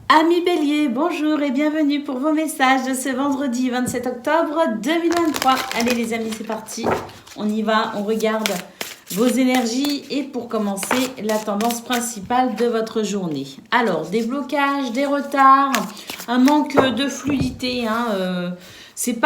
Amis Bélier, bonjour et bienvenue pour vos messages de ce vendredi 27 octobre 2023. Allez les amis, c'est parti. On y va, on regarde vos énergies et pour commencer, la tendance principale de votre journée. Alors, des blocages, des retards, un manque de fluidité. C'est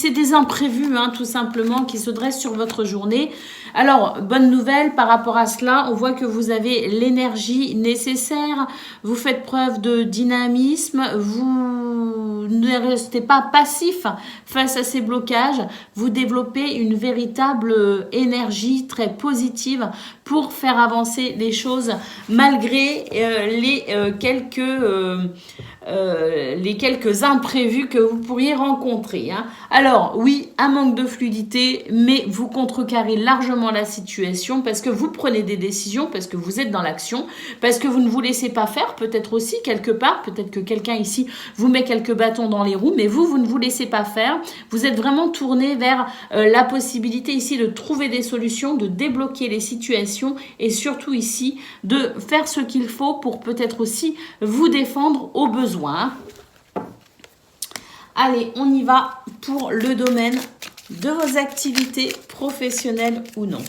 des imprévus, tout simplement, qui se dressent sur votre journée. Alors, bonne nouvelle par rapport à cela, on voit que vous avez l'énergie nécessaire, vous faites preuve de dynamisme, vous ne restez pas passif face à ces blocages, vous développez une véritable énergie très positive pour faire avancer les choses malgré les quelques imprévus que vous pourriez rencontrer. Alors oui, un manque de fluidité, mais vous contrecarrez largement la situation parce que vous prenez des décisions, parce que vous êtes dans l'action, parce que vous ne vous laissez pas faire, peut-être aussi quelque part, peut-être que quelqu'un ici vous met quelques bâtons dans les roues, mais vous ne vous laissez pas faire. Vous êtes vraiment tourné vers la possibilité ici de trouver des solutions, de débloquer les situations et surtout ici de faire ce qu'il faut pour peut-être aussi vous défendre au besoin. Allez, on y va pour le domaine de vos activités professionnelles ou non.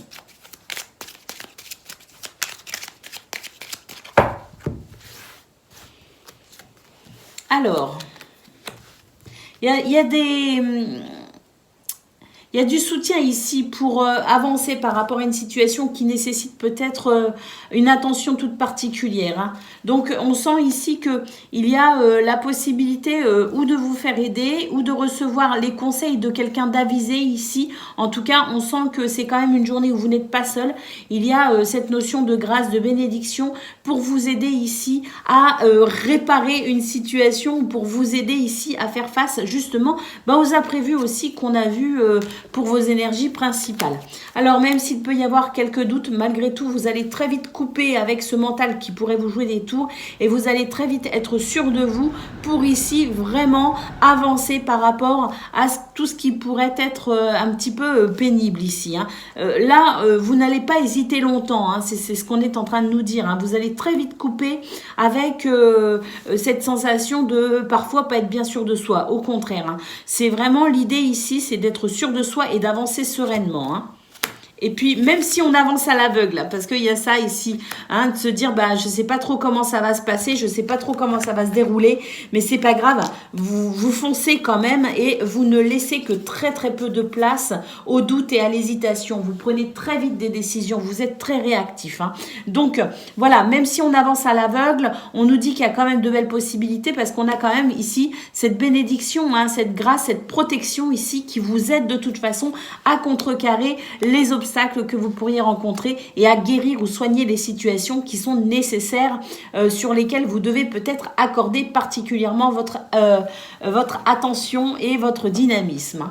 Alors, il y a du soutien ici pour avancer par rapport à une situation qui nécessite peut-être une attention toute particulière. Donc, on sent ici qu'il y a la possibilité ou de vous faire aider ou de recevoir les conseils de quelqu'un d'avisé ici. En tout cas, on sent que c'est quand même une journée où vous n'êtes pas seul. Il y a cette notion de grâce, de bénédiction pour vous aider ici à réparer une situation ou pour vous aider ici à faire face justement aux imprévus aussi qu'on a vus pour vos énergies principales. Alors même s'il peut y avoir quelques doutes, malgré tout, vous allez très vite couper avec ce mental qui pourrait vous jouer des tours et vous allez très vite être sûr de vous pour ici vraiment avancer par rapport à tout ce qui pourrait être un petit peu pénible ici. Là, vous n'allez pas hésiter longtemps, c'est ce qu'on est en train de nous dire. Vous allez très vite couper avec cette sensation de parfois pas être bien sûr de soi. Au contraire, c'est vraiment l'idée ici, c'est d'être sûr de soi et d'avancer sereinement. Et puis, même si on avance à l'aveugle, parce qu'il y a ça ici, de se dire, je ne sais pas trop comment ça va se passer, je ne sais pas trop comment ça va se dérouler, mais c'est pas grave, vous foncez quand même et vous ne laissez que très très peu de place au doute et à l'hésitation. Vous prenez très vite des décisions, vous êtes très réactif. Donc, voilà, même si on avance à l'aveugle, on nous dit qu'il y a quand même de belles possibilités parce qu'on a quand même ici cette bénédiction, cette grâce, cette protection ici qui vous aide de toute façon à contrecarrer les obstacles que vous pourriez rencontrer et à guérir ou soigner les situations qui sont nécessaires sur lesquelles vous devez peut-être accorder particulièrement votre attention et votre dynamisme.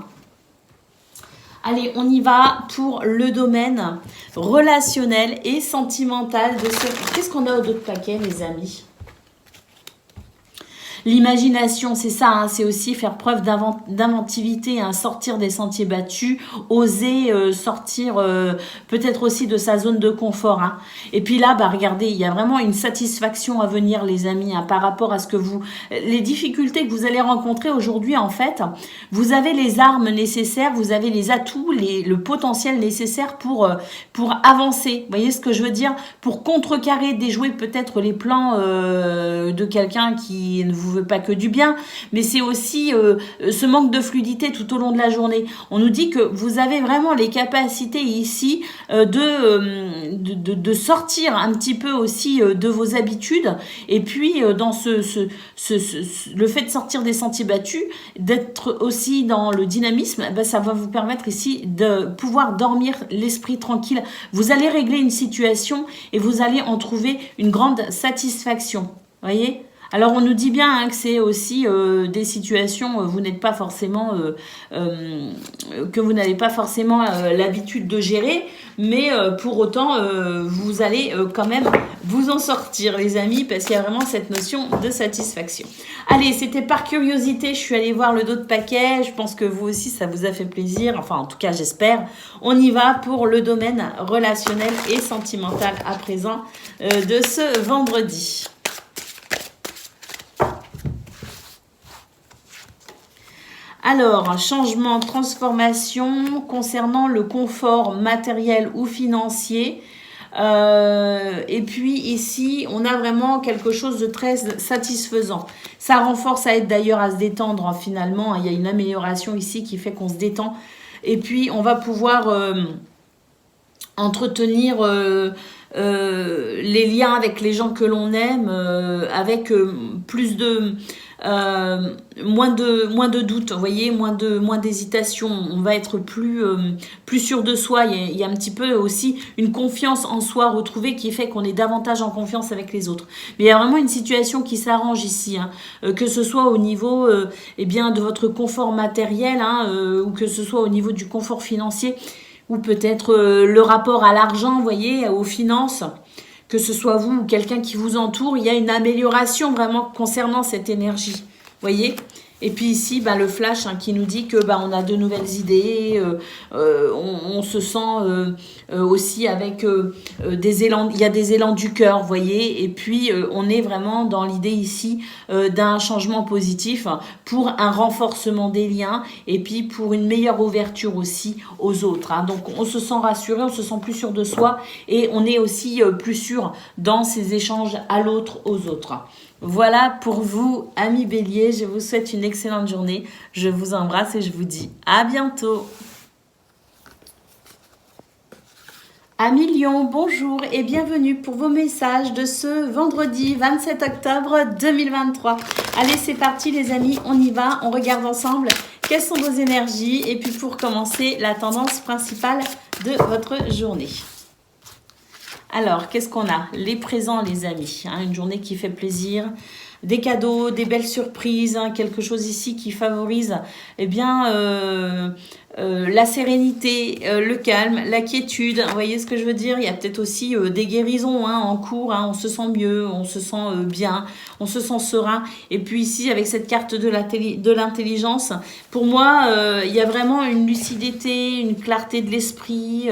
Allez, on y va pour le domaine relationnel et sentimental de ce... Qu'est-ce qu'on a au d'autres paquets, les amis ? L'imagination, c'est ça, c'est aussi faire preuve d'inventivité, sortir des sentiers battus, oser sortir peut-être aussi de sa zone de confort. Et puis là, regardez, il y a vraiment une satisfaction à venir, les amis, par rapport à ce que les difficultés que vous allez rencontrer aujourd'hui, en fait, vous avez les armes nécessaires, vous avez les atouts, le potentiel nécessaire pour avancer. Vous voyez ce que je veux dire ? Pour contrecarrer, déjouer peut-être les plans de quelqu'un qui ne vous veut pas que du bien, mais c'est aussi ce manque de fluidité tout au long de la journée. On nous dit que vous avez vraiment les capacités ici de sortir un petit peu aussi de vos habitudes et puis dans le fait de sortir des sentiers battus, d'être aussi dans le dynamisme, ça va vous permettre ici de pouvoir dormir l'esprit tranquille. Vous allez régler une situation et vous allez en trouver une grande satisfaction. Voyez ? Alors on nous dit bien que c'est aussi des situations vous n'êtes pas forcément que vous n'avez pas forcément l'habitude de gérer, mais pour autant vous allez quand même vous en sortir, les amis, parce qu'il y a vraiment cette notion de satisfaction. Allez, c'était par curiosité, je suis allée voir le dos de paquet. Je pense que vous aussi, ça vous a fait plaisir. Enfin, en tout cas, j'espère. On y va pour le domaine relationnel et sentimental à présent de ce vendredi. Alors, changement, transformation concernant le confort matériel ou financier. Et puis ici, on a vraiment quelque chose de très satisfaisant. Ça renforce, ça aide d'ailleurs à se détendre hein, finalement. Il y a une amélioration ici qui fait qu'on se détend. Et puis, on va pouvoir entretenir les liens avec les gens que l'on aime, avec plus de... moins de doutes, vous voyez, moins d'hésitation, on va être plus sûr de soi, il y a un petit peu aussi une confiance en soi retrouvée qui fait qu'on est davantage en confiance avec les autres. Mais il y a vraiment une situation qui s'arrange ici, hein, que ce soit au niveau eh bien, de votre confort matériel hein, ou que ce soit au niveau du confort financier ou peut-être le rapport à l'argent, vous voyez, aux finances. Que ce soit vous ou quelqu'un qui vous entoure, il y a une amélioration vraiment concernant cette énergie. Voyez ? Et puis ici, bah, le flash hein, qui nous dit que bah, on a de nouvelles idées, on se sent aussi avec des élans, il y a des élans du cœur, voyez. Et puis on est vraiment dans l'idée ici d'un changement positif pour un renforcement des liens et puis pour une meilleure ouverture aussi aux autres. Hein. Donc on se sent rassuré, on se sent plus sûr de soi et on est aussi plus sûr dans ces échanges à l'autre, aux autres. Voilà pour vous, amis Bélier. Je vous souhaite une excellente journée. Je vous embrasse et je vous dis à bientôt. Amis Lion, bonjour et bienvenue pour vos messages de ce vendredi 27 octobre 2023. Allez, c'est parti les amis, on y va, on regarde ensemble quelles sont vos énergies et puis pour commencer, la tendance principale de votre journée. Alors, qu'est-ce qu'on a? Les présents, les amis. Hein, une journée qui fait plaisir, des cadeaux, des belles surprises, hein, quelque chose ici qui favorise eh bien, la sérénité, le calme, la quiétude. Vous voyez ce que je veux dire? Il y a peut-être aussi des guérisons hein, en cours. Hein, on se sent mieux, on se sent bien, on se sent serein. Et puis ici, avec cette carte de l'intelligence, pour moi, il y a vraiment une lucidité, une clarté de l'esprit,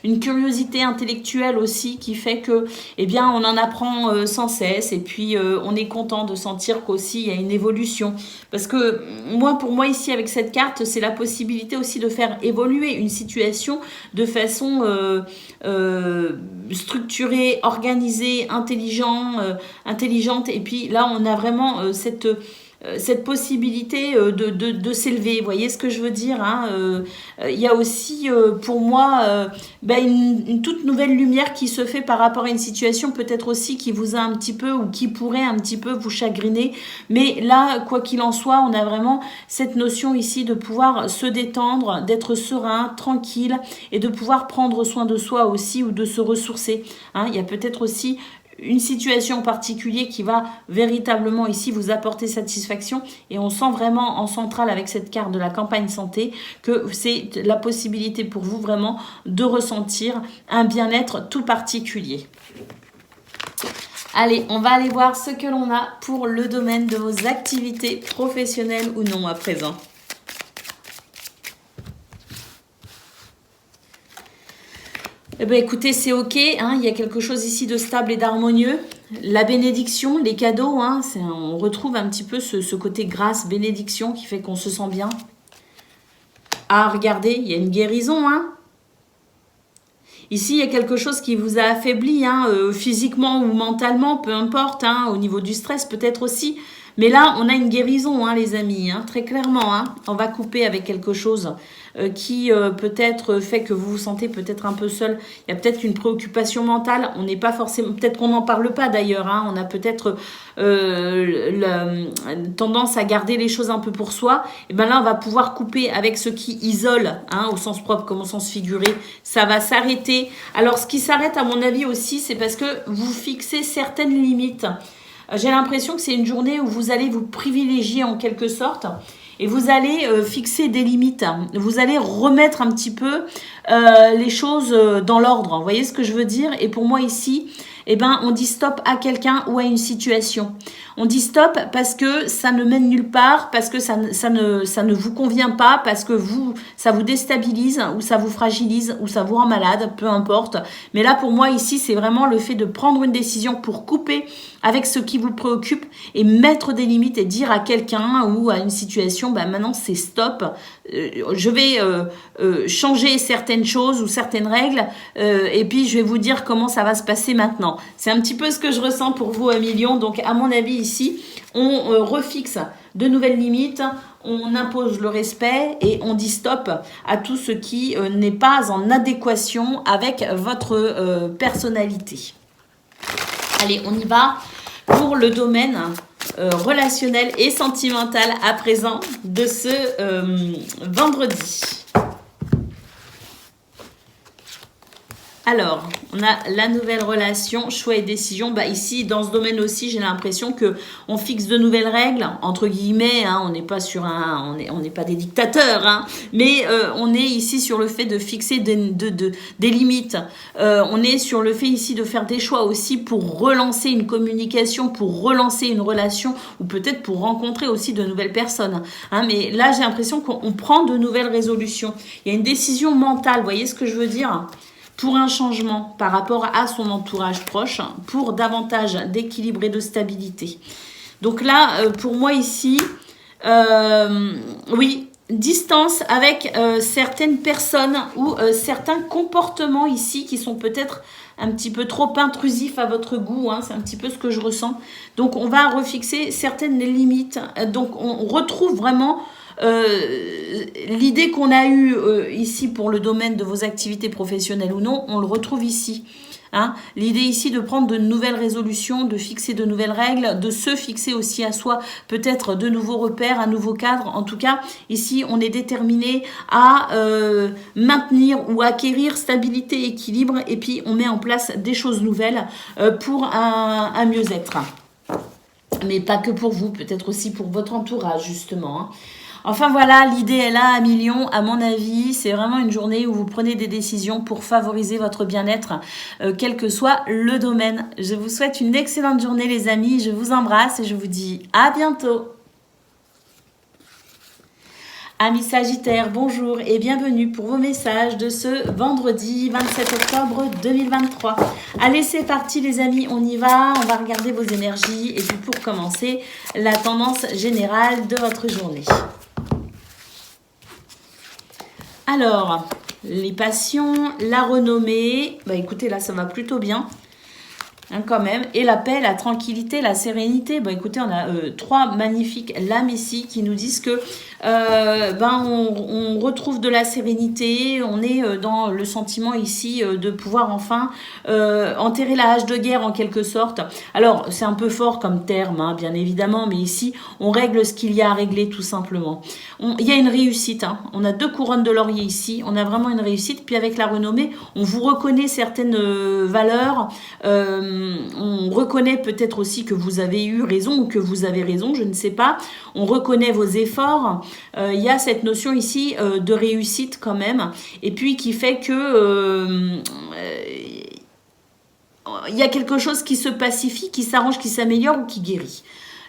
une curiosité intellectuelle aussi qui fait que, eh bien, on en apprend sans cesse. Et puis, on est content de sentir qu'aussi il y a une évolution. Parce que moi, pour moi ici, avec cette carte, c'est la possibilité aussi de faire évoluer une situation de façon structurée, organisée, intelligente. Et puis là, on a vraiment cette possibilité de s'élever. Vous voyez ce que je veux dire hein il y a aussi pour moi une toute nouvelle lumière qui se fait par rapport à une situation peut-être aussi qui vous a un petit peu ou qui pourrait un petit peu vous chagriner. Mais là, quoi qu'il en soit, on a vraiment cette notion ici de pouvoir se détendre, d'être serein, tranquille et de pouvoir prendre soin de soi aussi ou de se ressourcer. Hein, il y a peut-être aussi une situation en particulier qui va véritablement ici vous apporter satisfaction et on sent vraiment en centrale avec cette carte de la campagne santé que c'est la possibilité pour vous vraiment de ressentir un bien-être tout particulier. Allez, on va aller voir ce que l'on a pour le domaine de vos activités professionnelles ou non à présent. Eh bien, écoutez, c'est ok, hein, il y a quelque chose ici de stable et d'harmonieux. La bénédiction, les cadeaux, hein, on retrouve un petit peu ce côté grâce, bénédiction qui fait qu'on se sent bien. Ah, regardez, il y a une guérison, hein. Ici, il y a quelque chose qui vous a affaibli, hein, physiquement ou mentalement, peu importe, hein, au niveau du stress peut-être aussi. Mais là, on a une guérison, hein, les amis, hein, très clairement. Hein, on va couper avec quelque chose qui peut-être fait que vous vous sentez peut-être un peu seul. Il y a peut-être une préoccupation mentale. On n'est pas forcément... Peut-être qu'on n'en parle pas d'ailleurs. Hein, on a peut-être tendance à garder les choses un peu pour soi. Et bien là, on va pouvoir couper avec ce qui isole, hein, au sens propre comme au sens figuré. Ça va s'arrêter. Alors, ce qui s'arrête, à mon avis aussi, c'est parce que vous fixez certaines limites. J'ai l'impression que c'est une journée où vous allez vous privilégier en quelque sorte et vous allez fixer des limites. Vous allez remettre un petit peu les choses dans l'ordre. Vous voyez ce que je veux dire? Et pour moi ici, eh ben, on dit stop à quelqu'un ou à une situation. On dit stop parce que ça ne mène nulle part, parce que ça ne vous convient pas, parce que ça vous déstabilise, ou ça vous fragilise, ou ça vous rend malade, peu importe. Mais là, pour moi, ici, c'est vraiment le fait de prendre une décision pour couper avec ce qui vous préoccupe et mettre des limites et dire à quelqu'un ou à une situation, ben maintenant, c'est stop. Je vais changer certaines choses ou certaines règles et puis je vais vous dire comment ça va se passer maintenant. C'est un petit peu ce que je ressens pour vous, Million. Donc, à mon avis, ici, on refixe de nouvelles limites, on impose le respect et on dit stop à tout ce qui n'est pas en adéquation avec votre personnalité. Allez, on y va pour le domaine relationnel et sentimental à présent de ce vendredi. Alors, on a la nouvelle relation, choix et décision. Bah ici, dans ce domaine aussi, j'ai l'impression que on fixe de nouvelles règles, entre guillemets. Hein, on n'est pas sur on n'est pas des dictateurs, hein, mais on est ici sur le fait de fixer des limites. On est sur le fait ici de faire des choix aussi pour relancer une communication, pour relancer une relation, ou peut-être pour rencontrer aussi de nouvelles personnes. Hein, mais là, j'ai l'impression qu'on prend de nouvelles résolutions. Il y a une décision mentale. Vous voyez ce que je veux dire ? Pour un changement par rapport à son entourage proche, pour davantage d'équilibre et de stabilité. Donc là, pour moi ici, oui, distance avec certaines personnes ou certains comportements ici qui sont peut-être un petit peu trop intrusifs à votre goût, hein, c'est un petit peu ce que je ressens. Donc on va refixer certaines limites, donc on retrouve vraiment l'idée qu'on a eue ici pour le domaine de vos activités professionnelles ou non, on le retrouve ici. Hein. L'idée ici de prendre de nouvelles résolutions, de fixer de nouvelles règles, de se fixer aussi à soi peut-être de nouveaux repères, un nouveau cadre. En tout cas, ici, on est déterminé à maintenir ou acquérir stabilité, équilibre, et puis on met en place des choses nouvelles pour un mieux-être. Mais pas que pour vous, peut-être aussi pour votre entourage, justement. Hein. Enfin voilà, l'idée est là à millions, à mon avis, c'est vraiment une journée où vous prenez des décisions pour favoriser votre bien-être, quel que soit le domaine. Je vous souhaite une excellente journée les amis, je vous embrasse et je vous dis à bientôt. Amis Sagittaires, bonjour et bienvenue pour vos messages de ce vendredi 27 octobre 2023. Allez, c'est parti les amis, on y va, on va regarder vos énergies et puis pour commencer, la tendance générale de votre journée. Alors, les passions, la renommée, bah écoutez, là ça va plutôt bien. Hein, quand même, et la paix, la tranquillité, la sérénité. Bon, écoutez, on a trois magnifiques lames ici qui nous disent que on retrouve de la sérénité, on est dans le sentiment ici de pouvoir enfin enterrer la hache de guerre en quelque sorte. Alors, c'est un peu fort comme terme, hein, bien évidemment, mais ici, on règle ce qu'il y a à régler tout simplement. Il y a une réussite, hein. On a 2 couronnes de laurier ici, on a vraiment une réussite, puis avec la renommée, on vous reconnaît certaines valeurs, on reconnaît peut-être aussi que vous avez eu raison ou que vous avez raison, je ne sais pas. On reconnaît vos efforts. Il y a cette notion ici de réussite quand même. Et puis qui fait que il y a quelque chose qui se pacifie, qui s'arrange, qui s'améliore ou qui guérit.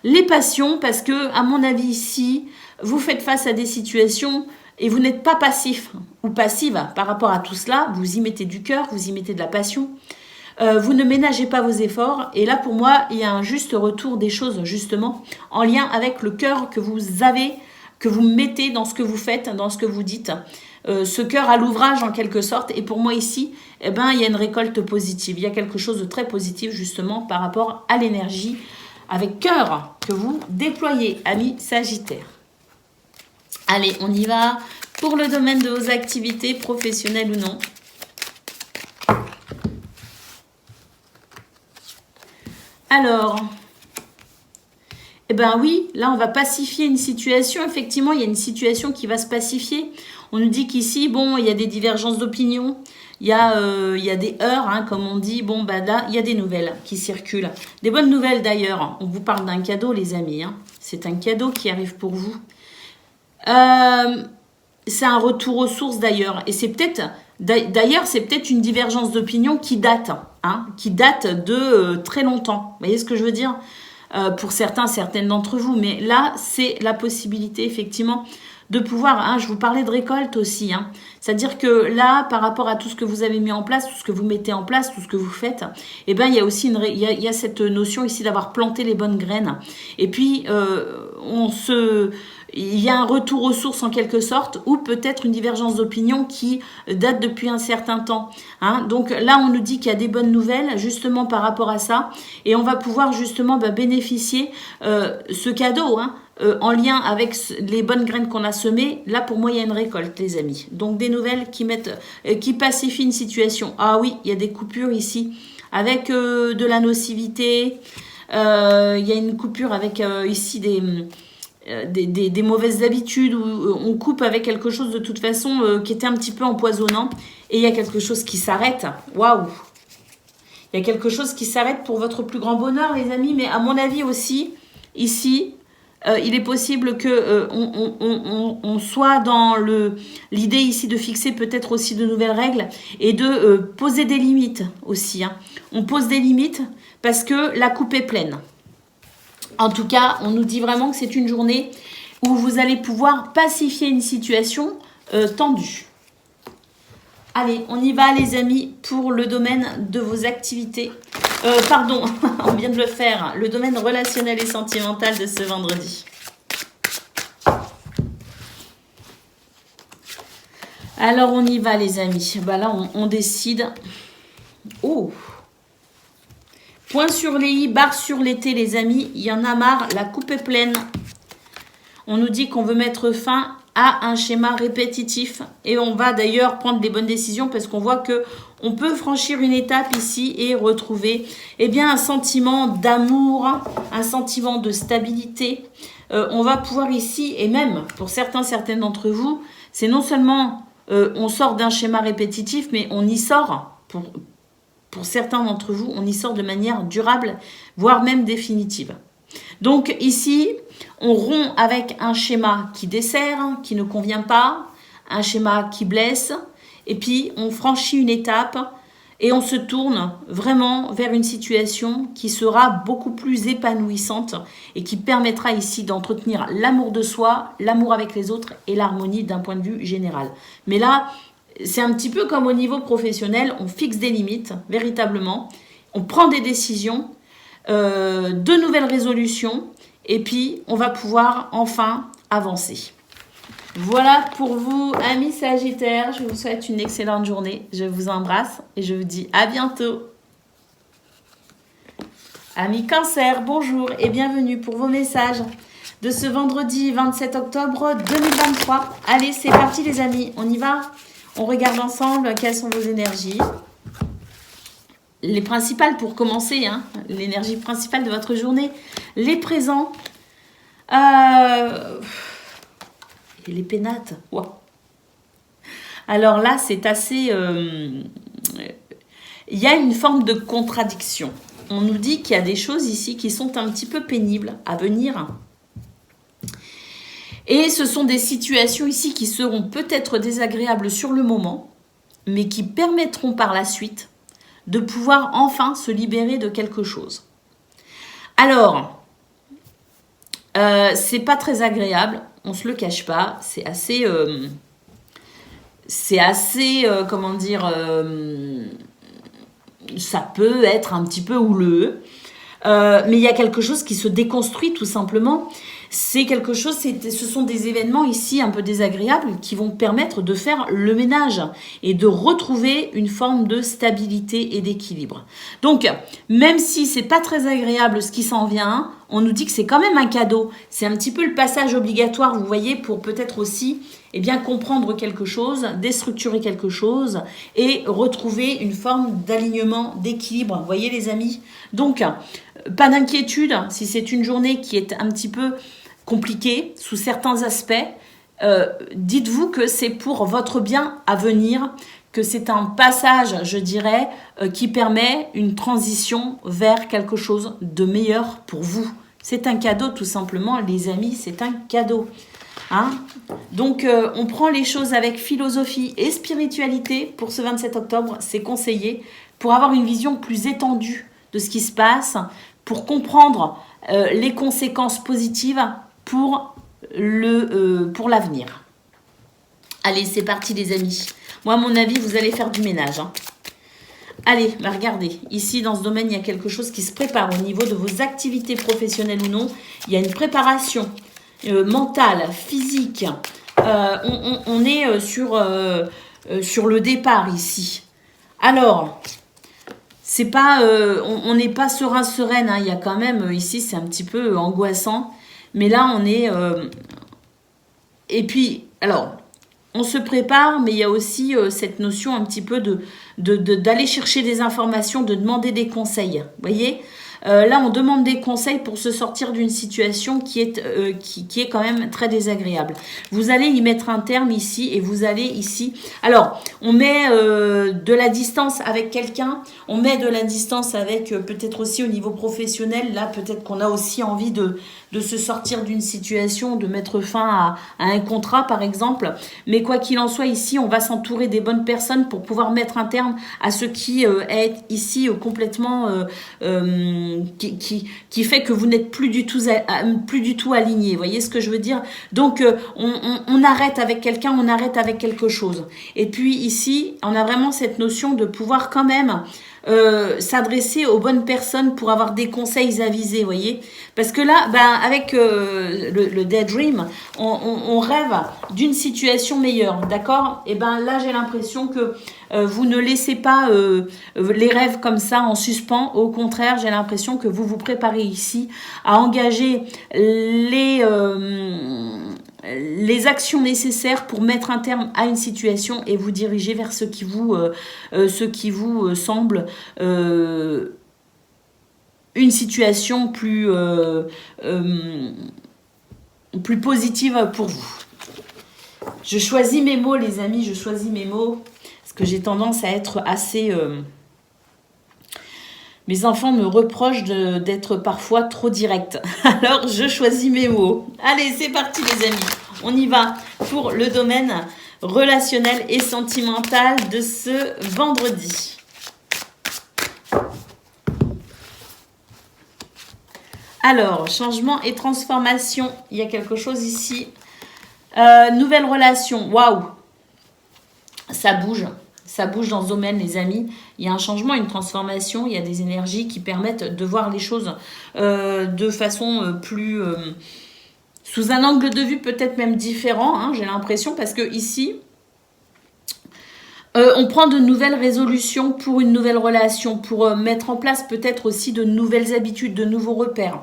Les passions, parce que à mon avis ici, vous faites face à des situations et vous n'êtes pas passif ou passive par rapport à tout cela. Vous y mettez du cœur, vous y mettez de la passion. Vous ne ménagez pas vos efforts et là pour moi il y a un juste retour des choses justement en lien avec le cœur que vous avez, que vous mettez dans ce que vous faites, dans ce que vous dites, ce cœur à l'ouvrage en quelque sorte. Et pour moi ici il y a une récolte positive, il y a quelque chose de très positif justement par rapport à l'énergie avec cœur que vous déployez, amis Sagittaires. Allez, on y va pour le domaine de vos activités professionnelles ou non. Alors, oui, là on va pacifier une situation. Effectivement, il y a une situation qui va se pacifier. On nous dit qu'ici, il y a des divergences d'opinion, il y a des heurts, hein, comme on dit. Là, il y a des nouvelles qui circulent. Des bonnes nouvelles d'ailleurs. On vous parle d'un cadeau, les amis. Hein. C'est un cadeau qui arrive pour vous. C'est un retour aux sources d'ailleurs. Et c'est peut-être D'ailleurs, c'est peut-être une divergence d'opinion qui date, hein, qui date de très longtemps. Vous voyez ce que je veux dire? Pour certains, certaines d'entre vous. Mais là, c'est la possibilité, effectivement, de pouvoir, hein, je vous parlais de récolte aussi, hein, c'est-à-dire que là, par rapport à tout ce que vous avez mis en place, tout ce que vous mettez en place, tout ce que vous faites, eh ben, il y a aussi il y a cette notion ici d'avoir planté les bonnes graines. Et puis, il y a un retour aux sources en quelque sorte, ou peut-être une divergence d'opinion qui date depuis un certain temps. Hein. Donc là, on nous dit qu'il y a des bonnes nouvelles justement par rapport à ça, et on va pouvoir justement bénéficier ce cadeau, hein, en lien avec les bonnes graines qu'on a semées. Là, pour moi, il y a une récolte, les amis. Donc des nouvelles qui pacifient une situation. Ah oui, il y a des coupures ici avec de la nocivité. Il y a une coupure avec ici des mauvaises habitudes, où on coupe avec quelque chose de toute façon qui était un petit peu empoisonnant, et il y a quelque chose qui s'arrête. Waouh! Il y a quelque chose qui s'arrête pour votre plus grand bonheur, les amis, mais à mon avis aussi, ici, il est possible que on soit dans l'idée ici de fixer peut-être aussi de nouvelles règles et de poser des limites aussi. Hein. On pose des limites parce que la coupe est pleine. En tout cas, on nous dit vraiment que c'est une journée où vous allez pouvoir pacifier une situation tendue. Allez, on y va les amis pour le domaine de vos activités. Pardon, on vient de le faire. Le domaine relationnel et sentimental de ce vendredi. Alors, on y va les amis. Bah là, on décide. Oh! Point sur les i, barre sur les t, les amis. Il y en a marre, la coupe est pleine. On nous dit qu'on veut mettre fin à un schéma répétitif. Et on va d'ailleurs prendre des bonnes décisions parce qu'on voit que on peut franchir une étape ici et retrouver un sentiment d'amour, un sentiment de stabilité. On va pouvoir ici, et même pour certaines d'entre vous, c'est non seulement on sort d'un schéma répétitif, mais on y sort, pour certains d'entre vous, on y sort de manière durable, voire même définitive. Donc ici, on rompt avec un schéma qui dessert, qui ne convient pas, un schéma qui blesse, et puis on franchit une étape et on se tourne vraiment vers une situation qui sera beaucoup plus épanouissante et qui permettra ici d'entretenir l'amour de soi, l'amour avec les autres et l'harmonie d'un point de vue général. Mais là, c'est un petit peu comme au niveau professionnel, on fixe des limites, véritablement, on prend des décisions, de nouvelles résolutions, et puis on va pouvoir enfin avancer. Voilà pour vous, amis Sagittaires. Je vous souhaite une excellente journée. Je vous embrasse et je vous dis à bientôt. Amis Cancer, bonjour et bienvenue pour vos messages de ce vendredi 27 octobre 2023. Allez, c'est parti les amis, on y va. On regarde ensemble quelles sont vos énergies. Les principales pour commencer, hein, l'énergie principale de votre journée. Les présents. Et les pénates. Wow. Alors là, c'est assez... il y a une forme de contradiction. On nous dit qu'il y a des choses ici qui sont un petit peu pénibles à venir. Et ce sont des situations ici qui seront peut-être désagréables sur le moment, mais qui permettront par la suite de pouvoir enfin se libérer de quelque chose. Alors, c'est pas très agréable, on se le cache pas, c'est assez comment dire, ça peut être un petit peu houleux, mais il y a quelque chose qui se déconstruit tout simplement. C'est quelque chose, ce sont des événements ici un peu désagréables qui vont permettre de faire le ménage et de retrouver une forme de stabilité et d'équilibre. Donc, même si c'est pas très agréable ce qui s'en vient, on nous dit que c'est quand même un cadeau. C'est un petit peu le passage obligatoire, vous voyez, pour peut-être aussi comprendre quelque chose, déstructurer quelque chose et retrouver une forme d'alignement, d'équilibre. Vous voyez les amis ? Donc, pas d'inquiétude si c'est une journée qui est un petit peu compliquée sous certains aspects. Dites-vous que c'est pour votre bien à venir, que c'est un passage, je dirais, qui permet une transition vers quelque chose de meilleur pour vous. C'est un cadeau tout simplement, les amis, c'est un cadeau. Hein? Donc, on prend les choses avec philosophie et spiritualité pour ce 27 octobre. C'est conseillé pour avoir une vision plus étendue de ce qui se passe, pour comprendre les conséquences positives pour l'avenir. Allez, c'est parti les amis. Moi, à mon avis, vous allez faire du ménage. Hein. Allez, bah regardez, ici dans ce domaine, il y a quelque chose qui se prépare au niveau de vos activités professionnelles ou non. Il y a une préparation mentale, physique. On est sur le départ ici. Alors, c'est pas, on n'est pas sereine. Hein. Il y a quand même, ici, c'est un petit peu angoissant. Mais là, on est... et puis, alors... On se prépare, mais il y a aussi cette notion un petit peu d'aller chercher des informations, de demander des conseils. Vous voyez, là, on demande des conseils pour se sortir d'une situation qui est quand même très désagréable. Vous allez y mettre un terme ici et vous allez ici... Alors, on met de la distance avec quelqu'un, on met de la distance avec peut-être aussi au niveau professionnel. Là, peut-être qu'on a aussi envie de se sortir d'une situation, de mettre fin à un contrat, par exemple. Mais quoi qu'il en soit, ici, on va s'entourer des bonnes personnes pour pouvoir mettre un terme à ce qui est ici complètement... qui fait que vous n'êtes plus du tout aligné. Vous voyez ce que je veux dire? Donc, on arrête avec quelqu'un, on arrête avec quelque chose. Et puis ici, on a vraiment cette notion de pouvoir quand même s'adresser aux bonnes personnes pour avoir des conseils avisés, vous voyez. Parce que là, avec le Daydream, on rêve d'une situation meilleure, d'accord? Et là, j'ai l'impression que vous ne laissez pas les rêves comme ça en suspens. Au contraire, j'ai l'impression que vous vous préparez ici à engager les actions nécessaires pour mettre un terme à une situation et vous diriger vers ce qui vous semble une situation plus positive pour vous. Je choisis mes mots, les amis, je choisis mes mots parce que j'ai tendance à être assez... Mes enfants me reprochent d'être parfois trop directe. Alors, je choisis mes mots. Allez, c'est parti les amis. On y va pour le domaine relationnel et sentimental de ce vendredi. Alors, changement et transformation. Il y a quelque chose ici. Nouvelle relation. Waouh! Ça bouge. Ça bouge dans ce domaine, les amis. Il y a un changement, une transformation. Il y a des énergies qui permettent de voir les choses de façon plus... sous un angle de vue peut-être même différent, hein, j'ai l'impression. Parce que ici, on prend de nouvelles résolutions pour une nouvelle relation. Pour mettre en place peut-être aussi de nouvelles habitudes, de nouveaux repères.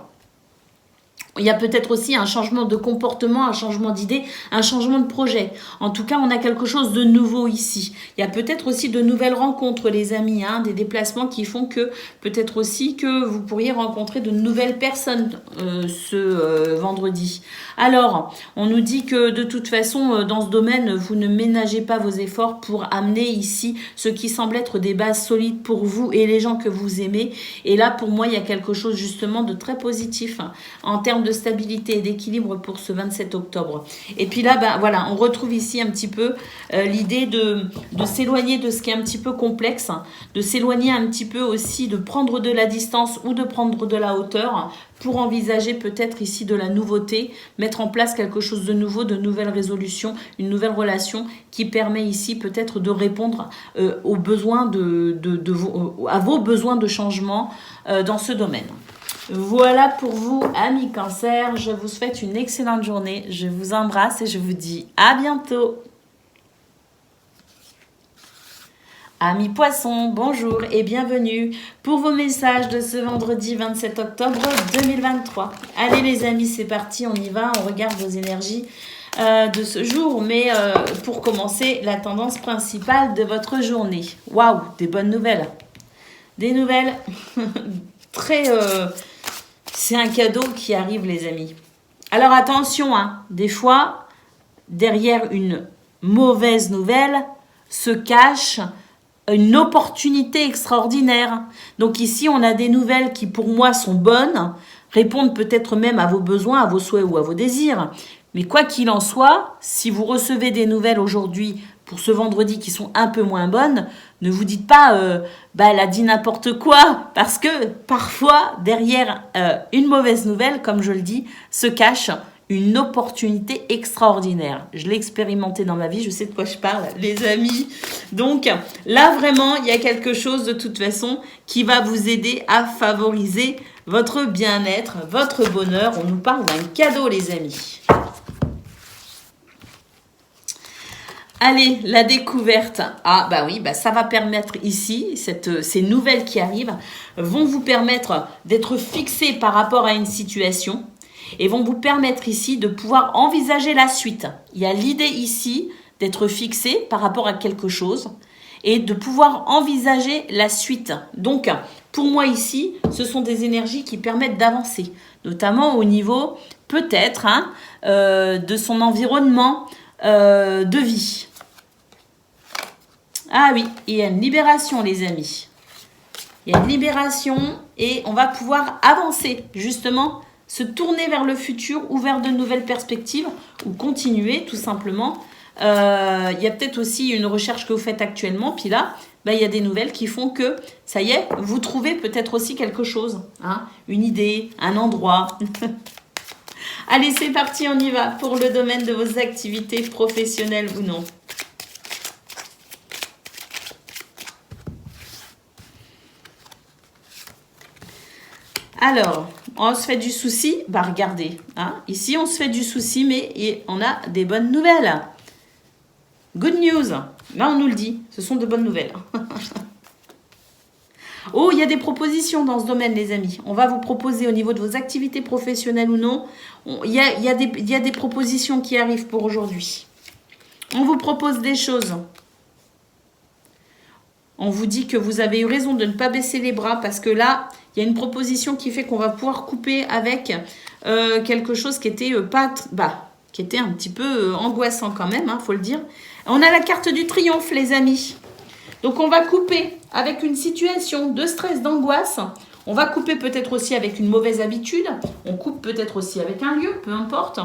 Il y a peut-être aussi un changement de comportement, un changement d'idée, un changement de projet. En tout cas, on a quelque chose de nouveau ici. Il y a peut-être aussi de nouvelles rencontres, les amis, hein, des déplacements qui font que peut-être aussi que vous pourriez rencontrer de nouvelles personnes ce vendredi. Alors, on nous dit que de toute façon, dans ce domaine, vous ne ménagez pas vos efforts pour amener ici ce qui semble être des bases solides pour vous et les gens que vous aimez. Et là, pour moi, il y a quelque chose justement de très positif en termes de stabilité et d'équilibre pour ce 27 octobre. Et puis là, voilà, on retrouve ici un petit peu l'idée de s'éloigner de ce qui est un petit peu complexe, de s'éloigner un petit peu aussi, de prendre de la distance ou de prendre de la hauteur pour envisager peut-être ici de la nouveauté, mettre en place quelque chose de nouveau, de nouvelles résolutions, une nouvelle relation qui permet ici peut-être de répondre aux besoins à vos besoins de changement dans ce domaine. Voilà pour vous, amis Cancer. Je vous souhaite une excellente journée. Je vous embrasse et je vous dis à bientôt. Amis Poissons, bonjour et bienvenue pour vos messages de ce vendredi 27 octobre 2023. Allez les amis, c'est parti, on y va, on regarde vos énergies de ce jour. Mais pour commencer, la tendance principale de votre journée. Waouh, des bonnes nouvelles. Des nouvelles très... c'est un cadeau qui arrive les amis. Alors attention, hein, des fois, derrière une mauvaise nouvelle se cache une opportunité extraordinaire. Donc ici, on a des nouvelles qui pour moi sont bonnes, répondent peut-être même à vos besoins, à vos souhaits ou à vos désirs, Mais quoi qu'il en soit, si vous recevez des nouvelles aujourd'hui pour ce vendredi qui sont un peu moins bonnes, ne vous dites pas elle a dit n'importe quoi, parce que parfois derrière une mauvaise nouvelle, comme je le dis, se cache une opportunité extraordinaire. Je l'ai expérimenté dans ma vie, je sais de quoi je parle, les amis. Donc là vraiment, il y a quelque chose de toute façon qui va vous aider à favoriser votre bien-être, votre bonheur. On nous parle d'un cadeau, les amis. Allez, la découverte. Ah bah oui, ça va permettre ici, ces nouvelles qui arrivent vont vous permettre d'être fixé par rapport à une situation et vont vous permettre ici de pouvoir envisager la suite. Il y a l'idée ici d'être fixé par rapport à quelque chose et de pouvoir envisager la suite. Donc, pour moi ici, ce sont des énergies qui permettent d'avancer, notamment au niveau peut-être de son environnement de vie. Ah oui, il y a une libération, les amis. Il y a une libération et on va pouvoir avancer, justement, se tourner vers le futur ou vers de nouvelles perspectives ou continuer, tout simplement. Il y a peut-être aussi une recherche que vous faites actuellement, puis là, il y a des nouvelles qui font que, ça y est, vous trouvez peut-être aussi quelque chose, une idée, un endroit. Allez, c'est parti, on y va pour le domaine de vos activités professionnelles ou non. Alors, on se fait du souci. Regardez. Ici, on se fait du souci, mais on a des bonnes nouvelles. Good news. Là, on nous le dit. Ce sont de bonnes nouvelles. Oh, il y a des propositions dans ce domaine, les amis. On va vous proposer au niveau de vos activités professionnelles ou non. Il y a des propositions qui arrivent pour aujourd'hui. On vous propose des choses. On vous dit que vous avez eu raison de ne pas baisser les bras parce que là, il y a une proposition qui fait qu'on va pouvoir couper avec quelque chose qui était qui était un petit peu angoissant quand même, faut le dire. On a la carte du triomphe, les amis. Donc, on va couper avec une situation de stress, d'angoisse. On va couper peut-être aussi avec une mauvaise habitude. On coupe peut-être aussi avec un lieu, peu importe.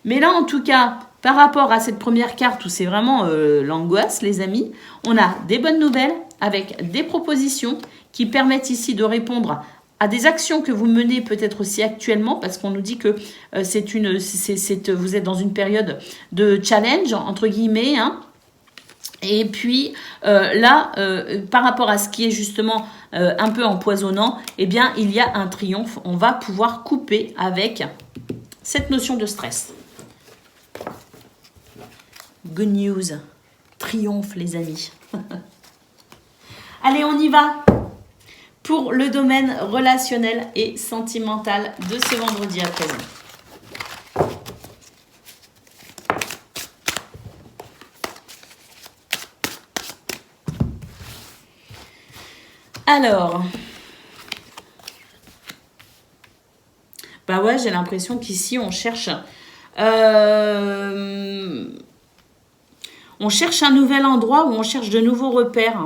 Mais là, en tout cas, par rapport à cette première carte où c'est vraiment l'angoisse, les amis, on a des bonnes nouvelles avec des propositions qui permettent ici de répondre à des actions que vous menez peut-être aussi actuellement parce qu'on nous dit que vous êtes dans une période de challenge, entre guillemets, Et puis là, par rapport à ce qui est justement un peu empoisonnant, eh bien, il y a un triomphe. On va pouvoir couper avec cette notion de stress. Good news. Triomphe, les amis. Allez, on y va pour le domaine relationnel et sentimental de ce vendredi à présent. Alors, ouais, j'ai l'impression qu'ici on cherche un nouvel endroit où on cherche de nouveaux repères.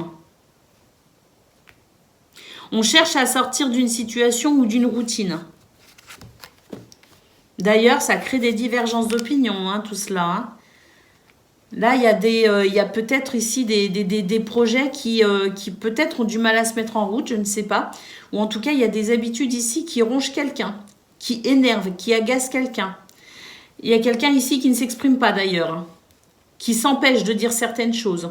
On cherche à sortir d'une situation ou d'une routine. D'ailleurs, ça crée des divergences d'opinion, tout cela. Là, il y a peut-être ici des projets qui peut-être ont du mal à se mettre en route, je ne sais pas. Ou en tout cas, il y a des habitudes ici qui rongent quelqu'un, qui énervent, qui agacent quelqu'un. Il y a quelqu'un ici qui ne s'exprime pas d'ailleurs, qui s'empêche de dire certaines choses,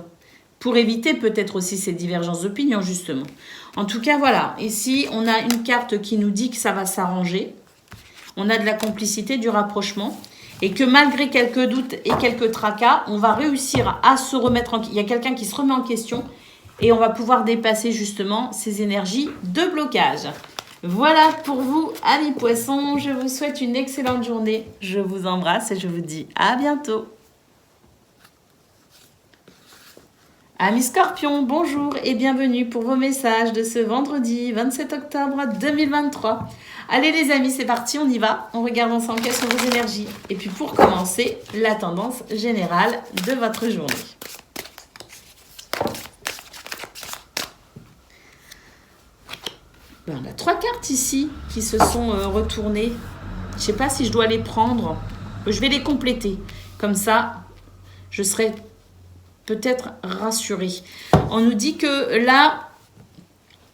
pour éviter peut-être aussi ces divergences d'opinion, justement. En tout cas, voilà. Ici, on a une carte qui nous dit que ça va s'arranger. On a de la complicité, du rapprochement. Et que malgré quelques doutes et quelques tracas, on va réussir à se remettre en... Il y a quelqu'un qui se remet en question et on va pouvoir dépasser justement ces énergies de blocage. Voilà pour vous, amis poissons. Je vous souhaite une excellente journée. Je vous embrasse et je vous dis à bientôt. Amis Scorpions, bonjour et bienvenue pour vos messages de ce vendredi 27 octobre 2023. Allez les amis, c'est parti, on y va. On regarde ensemble quelles sont vos énergies. Et puis pour commencer, la tendance générale de votre journée. On a 3 cartes ici qui se sont retournées. Je ne sais pas si je dois les prendre. Je vais les compléter. Comme ça, je serai peut-être rassurée. On nous dit que là,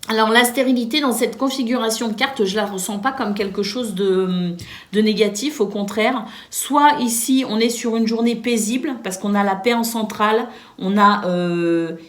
alors la stérilité dans cette configuration de carte, je la ressens pas comme quelque chose de négatif, au contraire. Soit ici, on est sur une journée paisible, parce qu'on a la paix en centrale, on a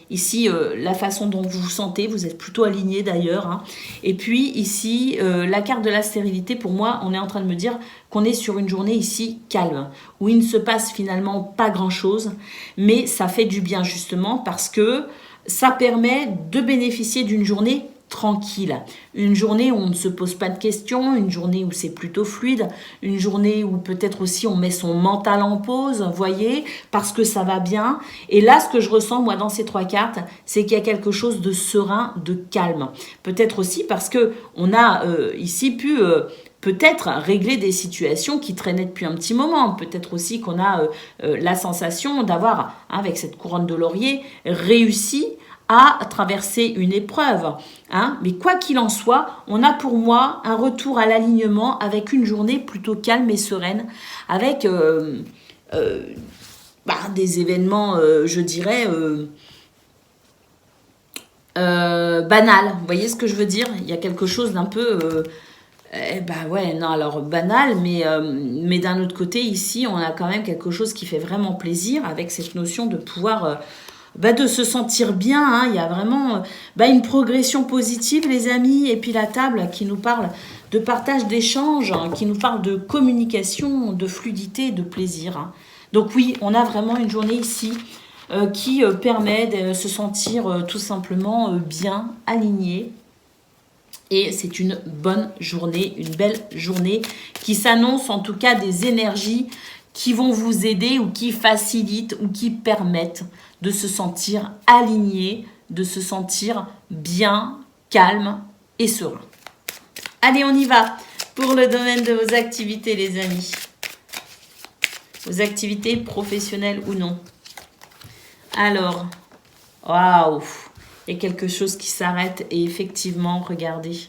ici la façon dont vous vous sentez, vous êtes plutôt aligné d'ailleurs. Hein. Et puis ici, la carte de la stérilité, pour moi, on est en train de me dire qu'on est sur une journée ici calme, où il ne se passe finalement pas grand-chose, mais ça fait du bien justement parce que ça permet de bénéficier d'une journée tranquille. Une journée où on ne se pose pas de questions, une journée où c'est plutôt fluide, une journée où peut-être aussi on met son mental en pause, voyez, parce que ça va bien. Et là, ce que je ressens, moi, dans ces 3 cartes, c'est qu'il y a quelque chose de serein, de calme. Peut-être aussi parce que on a ici pu... peut-être régler des situations qui traînaient depuis un petit moment. Peut-être aussi qu'on a la sensation d'avoir, hein, avec cette couronne de laurier, réussi à traverser une épreuve. Hein. Mais quoi qu'il en soit, on a pour moi un retour à l'alignement avec une journée plutôt calme et sereine, avec des événements, je dirais... banal, vous voyez ce que je veux dire? Il y a quelque chose d'un peu... ouais, non, alors banal, mais d'un autre côté, ici, on a quand même quelque chose qui fait vraiment plaisir avec cette notion de pouvoir, de se sentir bien. Hein. Il y a vraiment une progression positive, les amis, et puis la table qui nous parle de partage d'échanges, hein, qui nous parle de communication, de fluidité, de plaisir. Hein. Donc oui, on a vraiment une journée ici qui permet de se sentir tout simplement bien, aligné. Et c'est une bonne journée, une belle journée qui s'annonce en tout cas des énergies qui vont vous aider ou qui facilitent ou qui permettent de se sentir aligné, de se sentir bien, calme et serein. Allez, on y va pour le domaine de vos activités, les amis. Vos activités professionnelles ou non. Alors, waouh! Il y a quelque chose qui s'arrête et effectivement, regardez,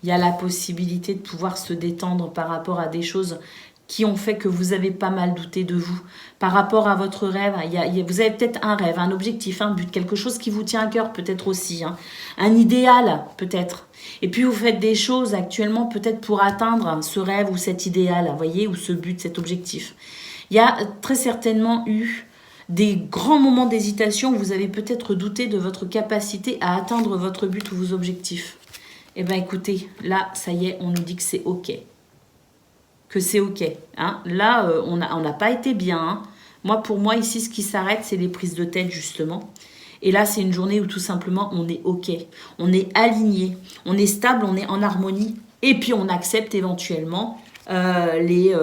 il y a la possibilité de pouvoir se détendre par rapport à des choses qui ont fait que vous avez pas mal douté de vous. Par rapport à votre rêve, vous avez peut-être un rêve, un objectif, un but, quelque chose qui vous tient à cœur peut-être aussi, hein, un idéal peut-être. Et puis vous faites des choses actuellement peut-être pour atteindre ce rêve ou cet idéal, vous voyez, ou ce but, cet objectif. Il y a très certainement eu des grands moments d'hésitation où vous avez peut-être douté de votre capacité à atteindre votre but ou vos objectifs. Eh bien, écoutez, là, ça y est, on nous dit que c'est OK. Que c'est OK. Hein. Là, on n'a pas été bien. Hein. Pour moi, ici, ce qui s'arrête, c'est les prises de tête, justement. Et là, c'est une journée où tout simplement, on est OK. On est aligné. On est stable, on est en harmonie. Et puis, on accepte éventuellement les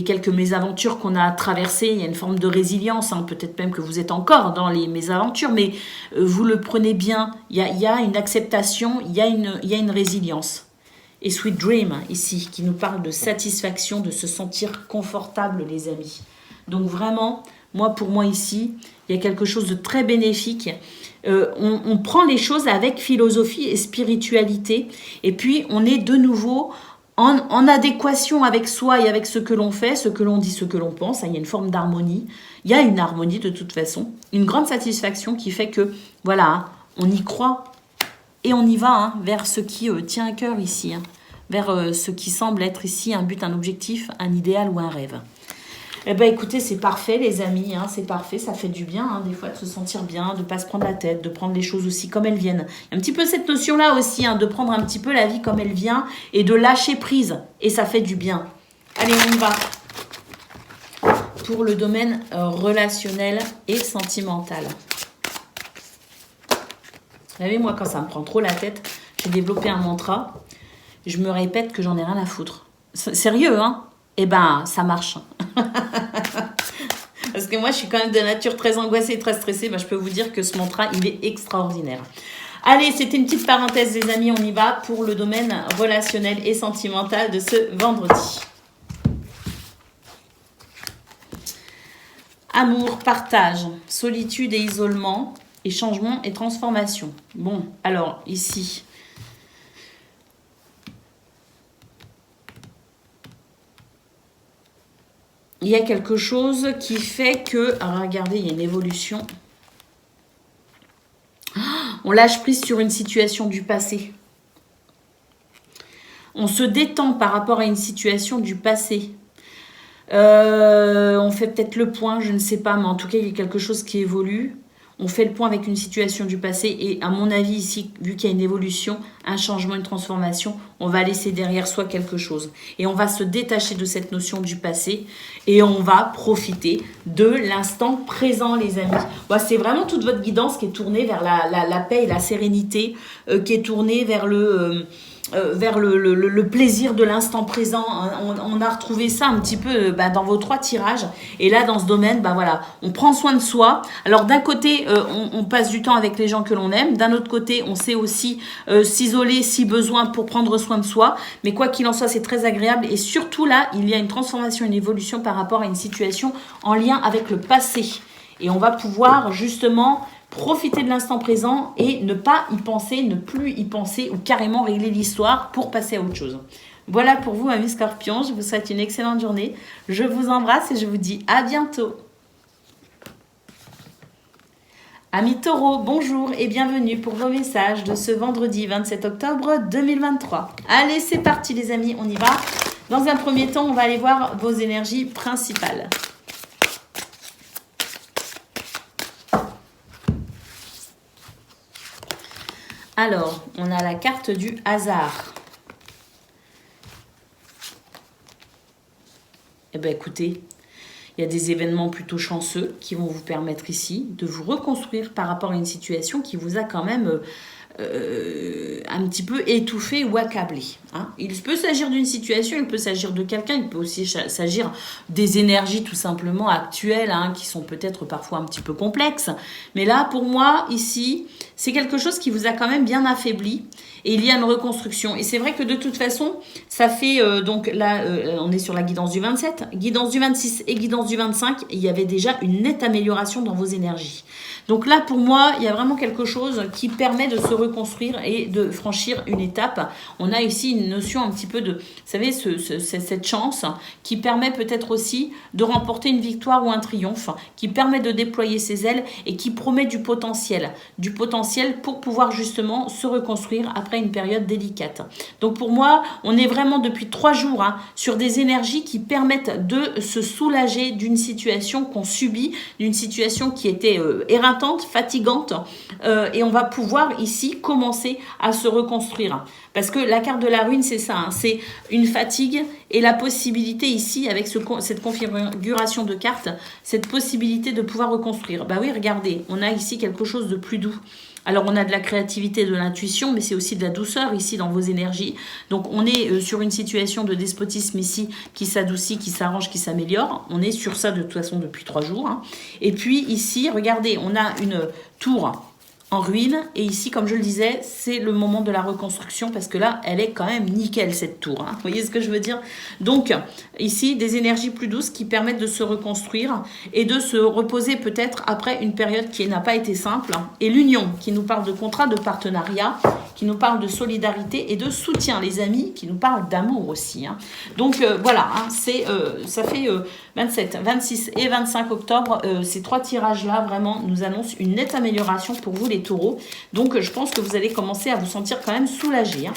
quelques mésaventures qu'on a traversées. Il y a une forme de résilience, hein. Peut-être même que vous êtes encore dans les mésaventures, mais vous le prenez bien. Il y a une acceptation, il y a une résilience. Et Sweet Dream, ici, qui nous parle de satisfaction, de se sentir confortable, les amis. Donc vraiment, pour moi ici, il y a quelque chose de très bénéfique. On prend les choses avec philosophie et spiritualité, et puis on est de nouveau en adéquation avec soi et avec ce que l'on fait, ce que l'on dit, ce que l'on pense. Il y a une forme d'harmonie. Il y a une harmonie de toute façon. Une grande satisfaction qui fait que, voilà, on y croit et on y va vers ce qui tient à cœur ici. Vers ce qui semble être ici un but, un objectif, un idéal ou un rêve. Eh bien, écoutez, c'est parfait, les amis. C'est parfait, ça fait du bien, des fois, de se sentir bien, de ne pas se prendre la tête, de prendre les choses aussi comme elles viennent. Il y a un petit peu cette notion-là aussi, de prendre un petit peu la vie comme elle vient et de lâcher prise. Et ça fait du bien. Allez, on y va. Pour le domaine relationnel et sentimental. Vous savez, moi, quand ça me prend trop la tête, j'ai développé un mantra. Je me répète que j'en ai rien à foutre. Sérieux, hein? Eh ben, ça marche. Parce que moi, je suis quand même de nature très angoissée et très stressée. Je peux vous dire que ce mantra, il est extraordinaire. Allez, c'était une petite parenthèse, les amis. On y va pour le domaine relationnel et sentimental de ce vendredi. Amour, partage, solitude et isolement, et changement et transformation. Bon, alors, ici... il y a quelque chose qui fait que... Alors, regardez, il y a une évolution. On lâche prise sur une situation du passé. On se détend par rapport à une situation du passé. On fait peut-être le point, je ne sais pas, mais en tout cas, il y a quelque chose qui évolue. On fait le point avec une situation du passé et à mon avis ici, vu qu'il y a une évolution, un changement, une transformation, on va laisser derrière soi quelque chose. Et on va se détacher de cette notion du passé et on va profiter de l'instant présent, les amis. Bon, c'est vraiment toute votre guidance qui est tournée vers la paix et la sérénité, qui est tournée vers le plaisir de l'instant présent. On a retrouvé ça un petit peu dans vos 3 tirages. Et là, dans ce domaine, voilà, on prend soin de soi. Alors, d'un côté, on passe du temps avec les gens que l'on aime. D'un autre côté, on sait aussi s'isoler si besoin pour prendre soin de soi. Mais quoi qu'il en soit, c'est très agréable. Et surtout là, il y a une transformation, une évolution par rapport à une situation en lien avec le passé. Et on va pouvoir justement... profiter de l'instant présent et ne pas y penser, ne plus y penser ou carrément régler l'histoire pour passer à autre chose. Voilà pour vous, amis scorpions. Je vous souhaite une excellente journée. Je vous embrasse et je vous dis à bientôt. Amis taureaux, bonjour et bienvenue pour vos messages de ce vendredi 27 octobre 2023. Allez, c'est parti les amis, on y va. Dans un premier temps, on va aller voir vos énergies principales. Alors, on a la carte du hasard. Eh bien, écoutez, il y a des événements plutôt chanceux qui vont vous permettre ici de vous reconstruire par rapport à une situation qui vous a quand même un petit peu étouffé ou accablé. Hein. Il peut s'agir d'une situation, il peut s'agir de quelqu'un, il peut aussi s'agir des énergies tout simplement actuelles qui sont peut-être parfois un petit peu complexes. Mais là, pour moi, ici, c'est quelque chose qui vous a quand même bien affaibli et il y a une reconstruction. Et c'est vrai que de toute façon, ça fait, donc là, on est sur la guidance du 27, guidance du 26 et guidance du 25, il y avait déjà une nette amélioration dans vos énergies. Donc là, pour moi, il y a vraiment quelque chose qui permet de se reconstruire et de franchir une étape. On a ici une notion un petit peu de, vous savez, cette chance qui permet peut-être aussi de remporter une victoire ou un triomphe, qui permet de déployer ses ailes et qui promet du potentiel pour pouvoir justement se reconstruire après une période délicate. Donc pour moi, on est vraiment depuis 3 jours sur des énergies qui permettent de se soulager d'une situation qu'on subit, d'une situation qui était éreintante, fatigante, et on va pouvoir ici commencer à se reconstruire. Parce que la carte de la ruine, c'est ça, c'est une fatigue et la possibilité ici, avec cette configuration de cartes, cette possibilité de pouvoir reconstruire. Bah oui, regardez, on a ici quelque chose de plus doux. Alors, on a de la créativité, de l'intuition, mais c'est aussi de la douceur ici dans vos énergies. Donc, on est sur une situation de despotisme ici qui s'adoucit, qui s'arrange, qui s'améliore. On est sur ça de toute façon depuis 3 jours. Et puis ici, regardez, on a une tour en ruine. Et ici, comme je le disais, c'est le moment de la reconstruction parce que là, elle est quand même nickel cette tour. Vous voyez ce que je veux dire? Donc, ici, des énergies plus douces qui permettent de se reconstruire et de se reposer peut-être après une période qui n'a pas été simple. Et l'union, qui nous parle de contrat, de partenariat, qui nous parle de solidarité et de soutien. Les amis, qui nous parlent d'amour aussi. Donc, voilà, ça fait 27, 26 et 25 octobre. Ces 3 tirages-là, vraiment, nous annoncent une nette amélioration pour vous, les taureaux. Donc, je pense que vous allez commencer à vous sentir quand même soulagés.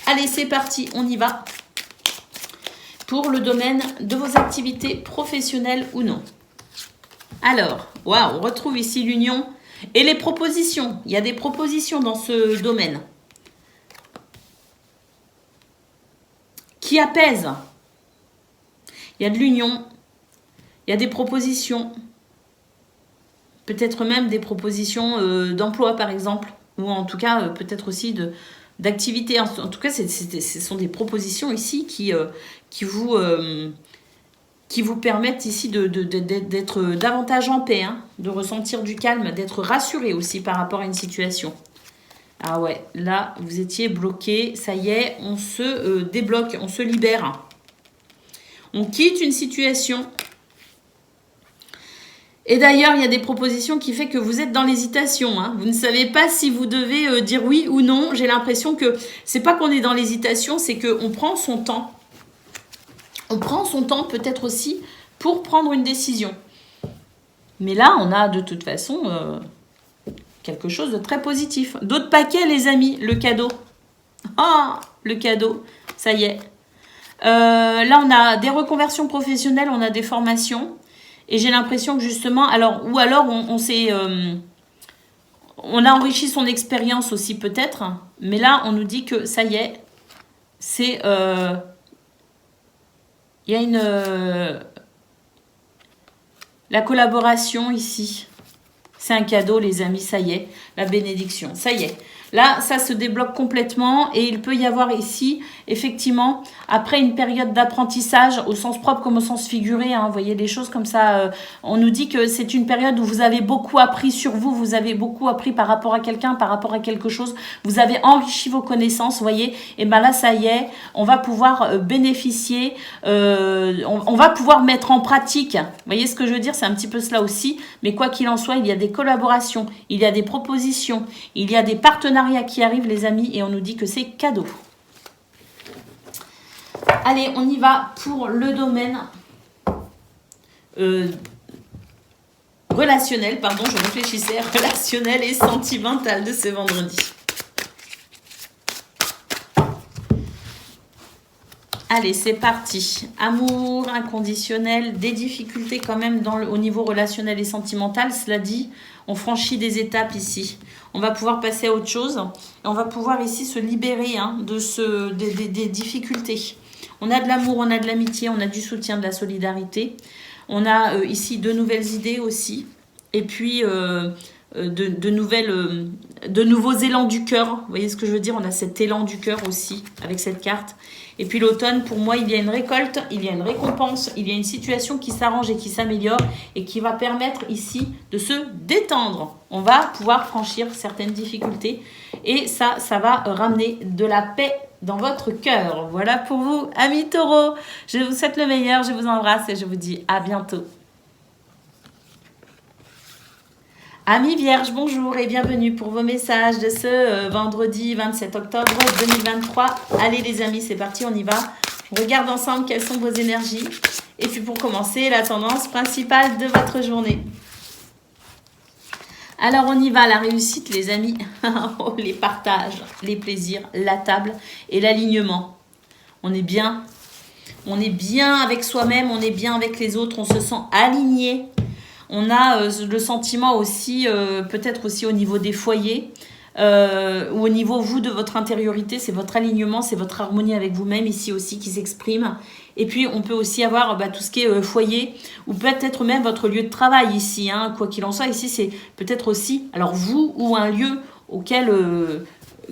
Allez, c'est parti, on y va. Pour le domaine de vos activités professionnelles ou non. Alors, waouh, on retrouve ici l'union et les propositions. Il y a des propositions dans ce domaine qui apaisent. Il y a de l'union, il y a des propositions. Peut-être même des propositions d'emploi, par exemple. Ou en tout cas, peut-être aussi d'activités. En tout cas, ce sont des propositions ici qui vous permettent ici d'être davantage en paix, de ressentir du calme, d'être rassuré aussi par rapport à une situation. Ah ouais, là, vous étiez bloqué. Ça y est, on se débloque, on se libère. On quitte une situation. Et d'ailleurs, il y a des propositions qui font que vous êtes dans l'hésitation. Vous ne savez pas si vous devez dire oui ou non. J'ai l'impression que c'est pas qu'on est dans l'hésitation, c'est qu'on prend son temps. On prend son temps peut-être aussi pour prendre une décision. Mais là, on a de toute façon quelque chose de très positif. D'autres paquets, les amis, le cadeau. Ah, le cadeau, ça y est. Là, on a des reconversions professionnelles, on a des formations. Et j'ai l'impression que justement, ou alors on a enrichi son expérience aussi peut-être. Mais là, on nous dit que ça y est, c'est... il y a la collaboration ici. C'est un cadeau, les amis, ça y est. La bénédiction, ça y est. Là, ça se débloque complètement et il peut y avoir ici, effectivement, après une période d'apprentissage, au sens propre comme au sens figuré, hein, vous voyez des choses comme ça, on nous dit que c'est une période où vous avez beaucoup appris sur vous, vous avez beaucoup appris par rapport à quelqu'un, par rapport à quelque chose, vous avez enrichi vos connaissances, vous voyez, et bien là, ça y est, on va pouvoir bénéficier, on va pouvoir mettre en pratique, vous voyez ce que je veux dire, c'est un petit peu cela aussi, mais quoi qu'il en soit, il y a des collaborations, il y a des propositions, il y a des partenariats qui arrivent, les amis, et on nous dit que c'est cadeau. Allez, on y va pour le domaine relationnel, pardon, je réfléchissais, relationnel et sentimental de ce vendredi. Allez, c'est parti. Amour inconditionnel, des difficultés quand même au niveau relationnel et sentimental. Cela dit, on franchit des étapes ici. On va pouvoir passer à autre chose. Et on va pouvoir ici se libérer des difficultés. On a de l'amour, on a de l'amitié, on a du soutien, de la solidarité. On a ici de nouvelles idées aussi. Et puis... de nouveaux élans du cœur. Vous voyez ce que je veux dire? On a cet élan du cœur aussi avec cette carte. Et puis l'automne, pour moi, il y a une récolte, il y a une récompense, il y a une situation qui s'arrange et qui s'améliore et qui va permettre ici de se détendre. On va pouvoir franchir certaines difficultés et ça va ramener de la paix dans votre cœur. Voilà pour vous, amis taureaux. Je vous souhaite le meilleur, je vous embrasse et je vous dis à bientôt. Amis Vierge, bonjour et bienvenue pour vos messages de ce vendredi 27 octobre 2023. Allez les amis, c'est parti, on y va. On regarde ensemble quelles sont vos énergies. Et puis pour commencer, la tendance principale de votre journée. Alors on y va, la réussite les amis. Les partages, les plaisirs, la table et l'alignement. On est bien avec soi-même, on est bien avec les autres, on se sent aligné. On a le sentiment aussi, peut-être aussi au niveau des foyers, ou au niveau, vous, de votre intériorité, c'est votre alignement, c'est votre harmonie avec vous-même ici aussi qui s'exprime. Et puis, on peut aussi avoir tout ce qui est foyer, ou peut-être même votre lieu de travail ici. Hein, quoi qu'il en soit, ici, c'est peut-être aussi, alors vous, ou un lieu auquel...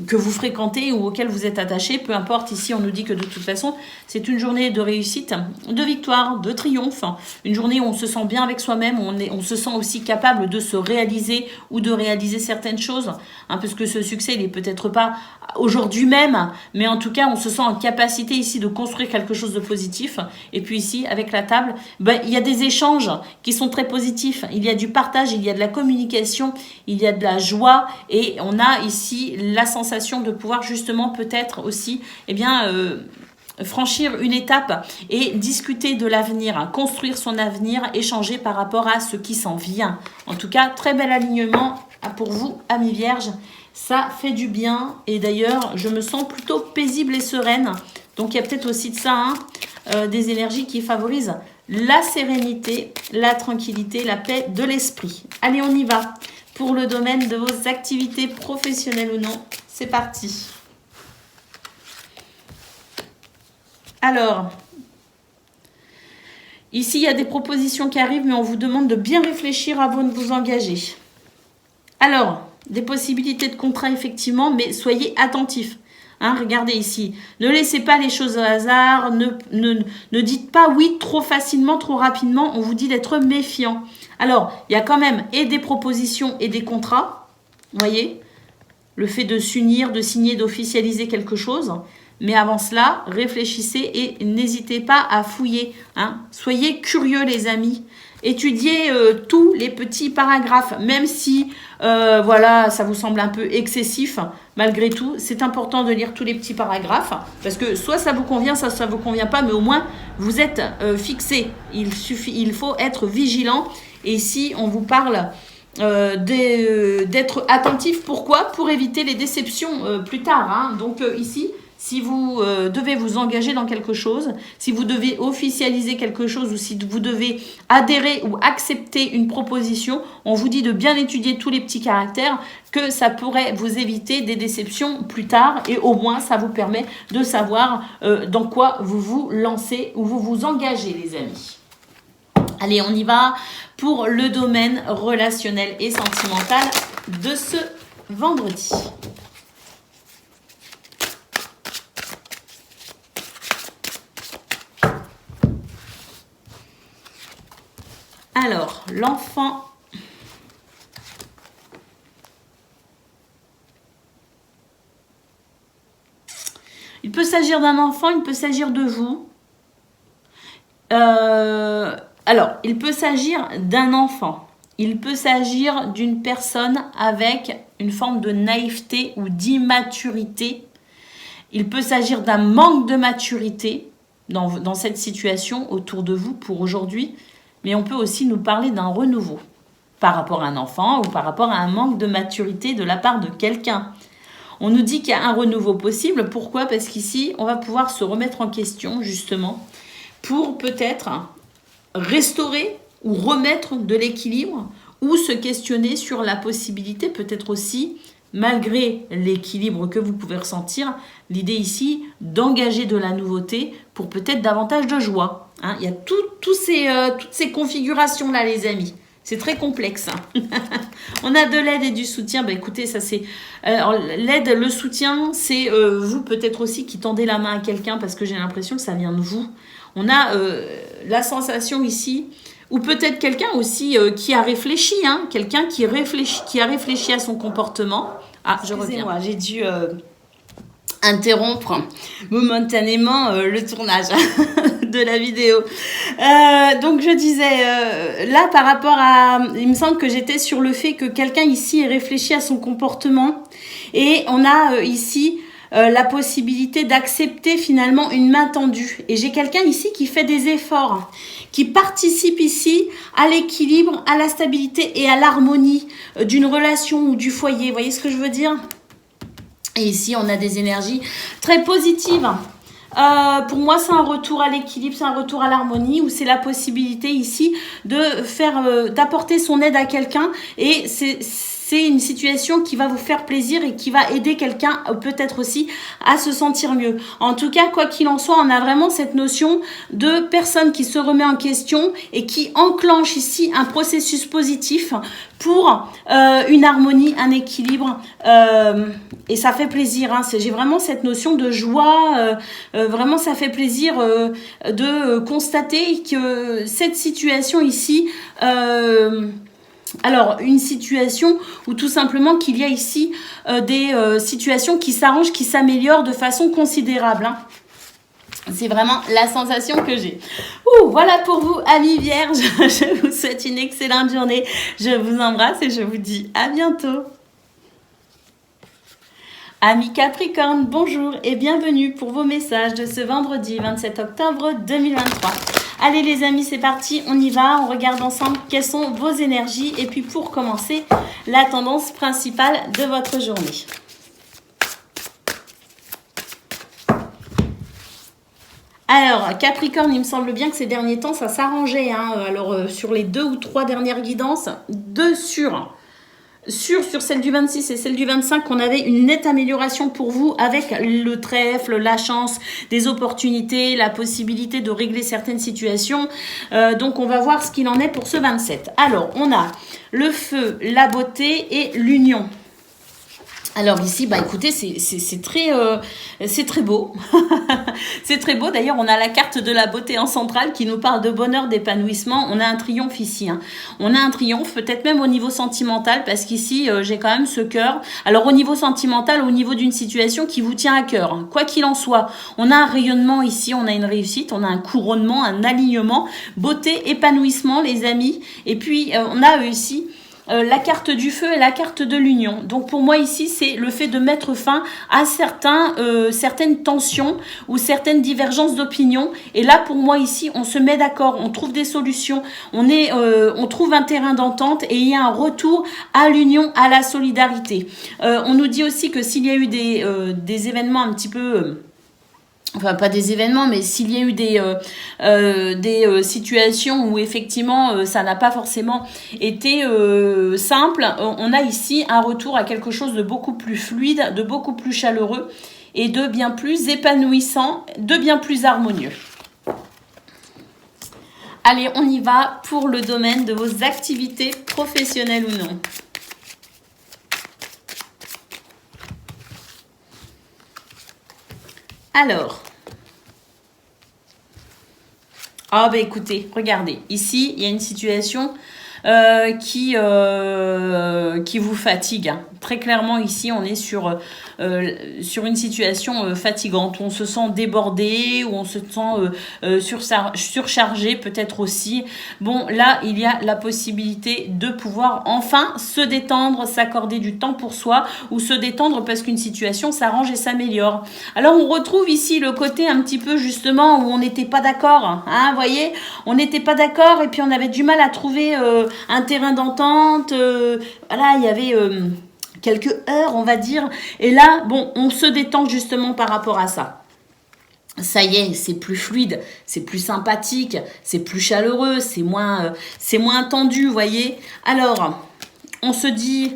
que vous fréquentez ou auquel vous êtes attaché, peu importe, ici on nous dit que de toute façon c'est une journée de réussite, de victoire, de triomphe, une journée où on se sent bien avec soi-même, on se sent aussi capable de se réaliser ou de réaliser certaines choses, hein, parce que ce succès il est peut-être pas aujourd'hui même, mais en tout cas on se sent en capacité ici de construire quelque chose de positif. Et puis ici avec la table, il y a des échanges qui sont très positifs, il y a du partage, il y a de la communication, il y a de la joie et on a ici la sensation de pouvoir justement peut-être aussi franchir une étape et discuter de l'avenir, hein, construire son avenir, échanger par rapport à ce qui s'en vient. En tout cas, très bel alignement pour vous, amis vierges. Ça fait du bien et d'ailleurs, je me sens plutôt paisible et sereine. Donc, il y a peut-être aussi de ça, des énergies qui favorisent la sérénité, la tranquillité, la paix de l'esprit. Allez, on y va pour le domaine de vos activités professionnelles ou non. C'est parti. Alors, ici, il y a des propositions qui arrivent, mais on vous demande de bien réfléchir avant de vous engager. Alors, des possibilités de contrat, effectivement, mais soyez attentifs. Hein, regardez ici. Ne laissez pas les choses au hasard. Ne dites pas oui trop facilement, trop rapidement. On vous dit d'être méfiant. Alors, il y a quand même et des propositions et des contrats. Vous voyez ? Le fait de s'unir, de signer, d'officialiser quelque chose. Mais avant cela, réfléchissez et n'hésitez pas à fouiller. Hein. Soyez curieux, les amis. Étudiez tous les petits paragraphes, même si voilà, ça vous semble un peu excessif. Malgré tout, c'est important de lire tous les petits paragraphes parce que soit ça vous convient, soit ça vous convient pas, mais au moins vous êtes fixé. Il faut être vigilant. Et ici, on vous parle d'être attentif. Pourquoi? Pour éviter les déceptions plus tard. Hein. Donc ici, si vous devez vous engager dans quelque chose, si vous devez officialiser quelque chose ou si vous devez adhérer ou accepter une proposition, on vous dit de bien étudier tous les petits caractères, que ça pourrait vous éviter des déceptions plus tard et au moins ça vous permet de savoir dans quoi vous vous lancez ou vous vous engagez, les amis. Allez, on y va pour le domaine relationnel et sentimental de ce vendredi. Alors, l'enfant. Il peut s'agir d'un enfant, il peut s'agir de vous. Alors, il peut s'agir d'un enfant. Il peut s'agir d'une personne avec une forme de naïveté ou d'immaturité. Il peut s'agir d'un manque de maturité dans cette situation autour de vous pour aujourd'hui. Mais on peut aussi nous parler d'un renouveau par rapport à un enfant ou par rapport à un manque de maturité de la part de quelqu'un. On nous dit qu'il y a un renouveau possible. Pourquoi? Parce qu'ici, on va pouvoir se remettre en question, justement, pour peut-être restaurer ou remettre de l'équilibre ou se questionner sur la possibilité, peut-être aussi, malgré l'équilibre que vous pouvez ressentir, l'idée ici d'engager de la nouveauté pour peut-être davantage de joie. Hein, il y a toutes ces configurations-là, les amis. C'est très complexe. Hein. On a de l'aide et du soutien. Bah, écoutez, ça c'est... l'aide, le soutien, c'est vous peut-être aussi qui tendez la main à quelqu'un parce que j'ai l'impression que ça vient de vous. On a la sensation ici, ou peut-être quelqu'un aussi qui a réfléchi, hein, quelqu'un qui a réfléchi à son comportement. Ah, je reviens. Excusez-moi, j'ai dû... interrompre momentanément le tournage de la vidéo. Donc je disais, là par rapport à... Il me semble que j'étais sur le fait que quelqu'un ici ait réfléchi à son comportement et on a ici la possibilité d'accepter finalement une main tendue. Et j'ai quelqu'un ici qui fait des efforts, qui participe ici à l'équilibre, à la stabilité et à l'harmonie d'une relation ou du foyer. Vous voyez ce que je veux dire ? Et ici, on a des énergies très positives. Pour moi, c'est un retour à l'équilibre, c'est un retour à l'harmonie, où c'est la possibilité ici d'apporter son aide à quelqu'un. Et c'est une situation qui va vous faire plaisir et qui va aider quelqu'un peut-être aussi à se sentir mieux. En tout cas, quoi qu'il en soit, on a vraiment cette notion de personne qui se remet en question et qui enclenche ici un processus positif pour une harmonie, un équilibre. Et ça fait plaisir. Hein. J'ai vraiment cette notion de joie. Vraiment, ça fait plaisir de constater que cette situation ici... alors, une situation où tout simplement qu'il y a ici des situations qui s'arrangent, qui s'améliorent de façon considérable. Hein. C'est vraiment la sensation que j'ai. Voilà pour vous, amis vierges. Je vous souhaite une excellente journée. Je vous embrasse et je vous dis à bientôt. Amis Capricorne, bonjour et bienvenue pour vos messages de ce vendredi 27 octobre 2023. Allez les amis, c'est parti, on y va, on regarde ensemble quelles sont vos énergies et puis pour commencer, la tendance principale de votre journée. Alors, Capricorne, il me semble bien que ces derniers temps, ça s'arrangeait. Hein. Alors, sur les 2 ou 3 dernières guidances, sur celle du 26 et celle du 25, on avait une nette amélioration pour vous avec le trèfle, la chance, des opportunités, la possibilité de régler certaines situations. Donc, on va voir ce qu'il en est pour ce 27. Alors, on a le feu, la beauté et l'union. Alors ici, bah écoutez, c'est très beau. C'est très beau. D'ailleurs, on a la carte de la beauté en centrale qui nous parle de bonheur, d'épanouissement. On a un triomphe ici. Hein. On a un triomphe, peut-être même au niveau sentimental, parce qu'ici, j'ai quand même ce cœur. Alors au niveau sentimental, au niveau d'une situation qui vous tient à cœur. Hein. Quoi qu'il en soit, on a un rayonnement ici, on a une réussite, on a un couronnement, un alignement, beauté, épanouissement, les amis. Et puis, on a aussi la carte du feu et la carte de l'union. Donc pour moi ici, c'est le fait de mettre fin à certaines tensions ou certaines divergences d'opinion. Et là pour moi ici, on se met d'accord, on trouve des solutions, on trouve un terrain d'entente et il y a un retour à l'union, à la solidarité. On nous dit aussi que s'il y a eu des événements un petit peu... Enfin, pas des événements, mais s'il y a eu des situations où effectivement ça n'a pas forcément été simple, on a ici un retour à quelque chose de beaucoup plus fluide, de beaucoup plus chaleureux et de bien plus épanouissant, de bien plus harmonieux. Allez, on y va pour le domaine de vos activités professionnelles ou non. Alors, écoutez, regardez, ici, il y a une situation qui vous fatigue. Hein. Très clairement, ici, on est sur une situation fatigante, où on se sent débordé, où on se sent surchargé, peut-être aussi. Bon, là, il y a la possibilité de pouvoir enfin se détendre, s'accorder du temps pour soi, ou se détendre parce qu'une situation s'arrange et s'améliore. Alors, on retrouve ici le côté un petit peu, justement, où on n'était pas d'accord. Hein, vous voyez, on n'était pas d'accord et puis on avait du mal à trouver un terrain d'entente. Voilà, il y avait... quelques heures, on va dire. Et là, bon, on se détend justement par rapport à ça. Ça y est, c'est plus fluide, c'est plus sympathique, c'est plus chaleureux, c'est moins tendu, vous voyez. Alors, on se dit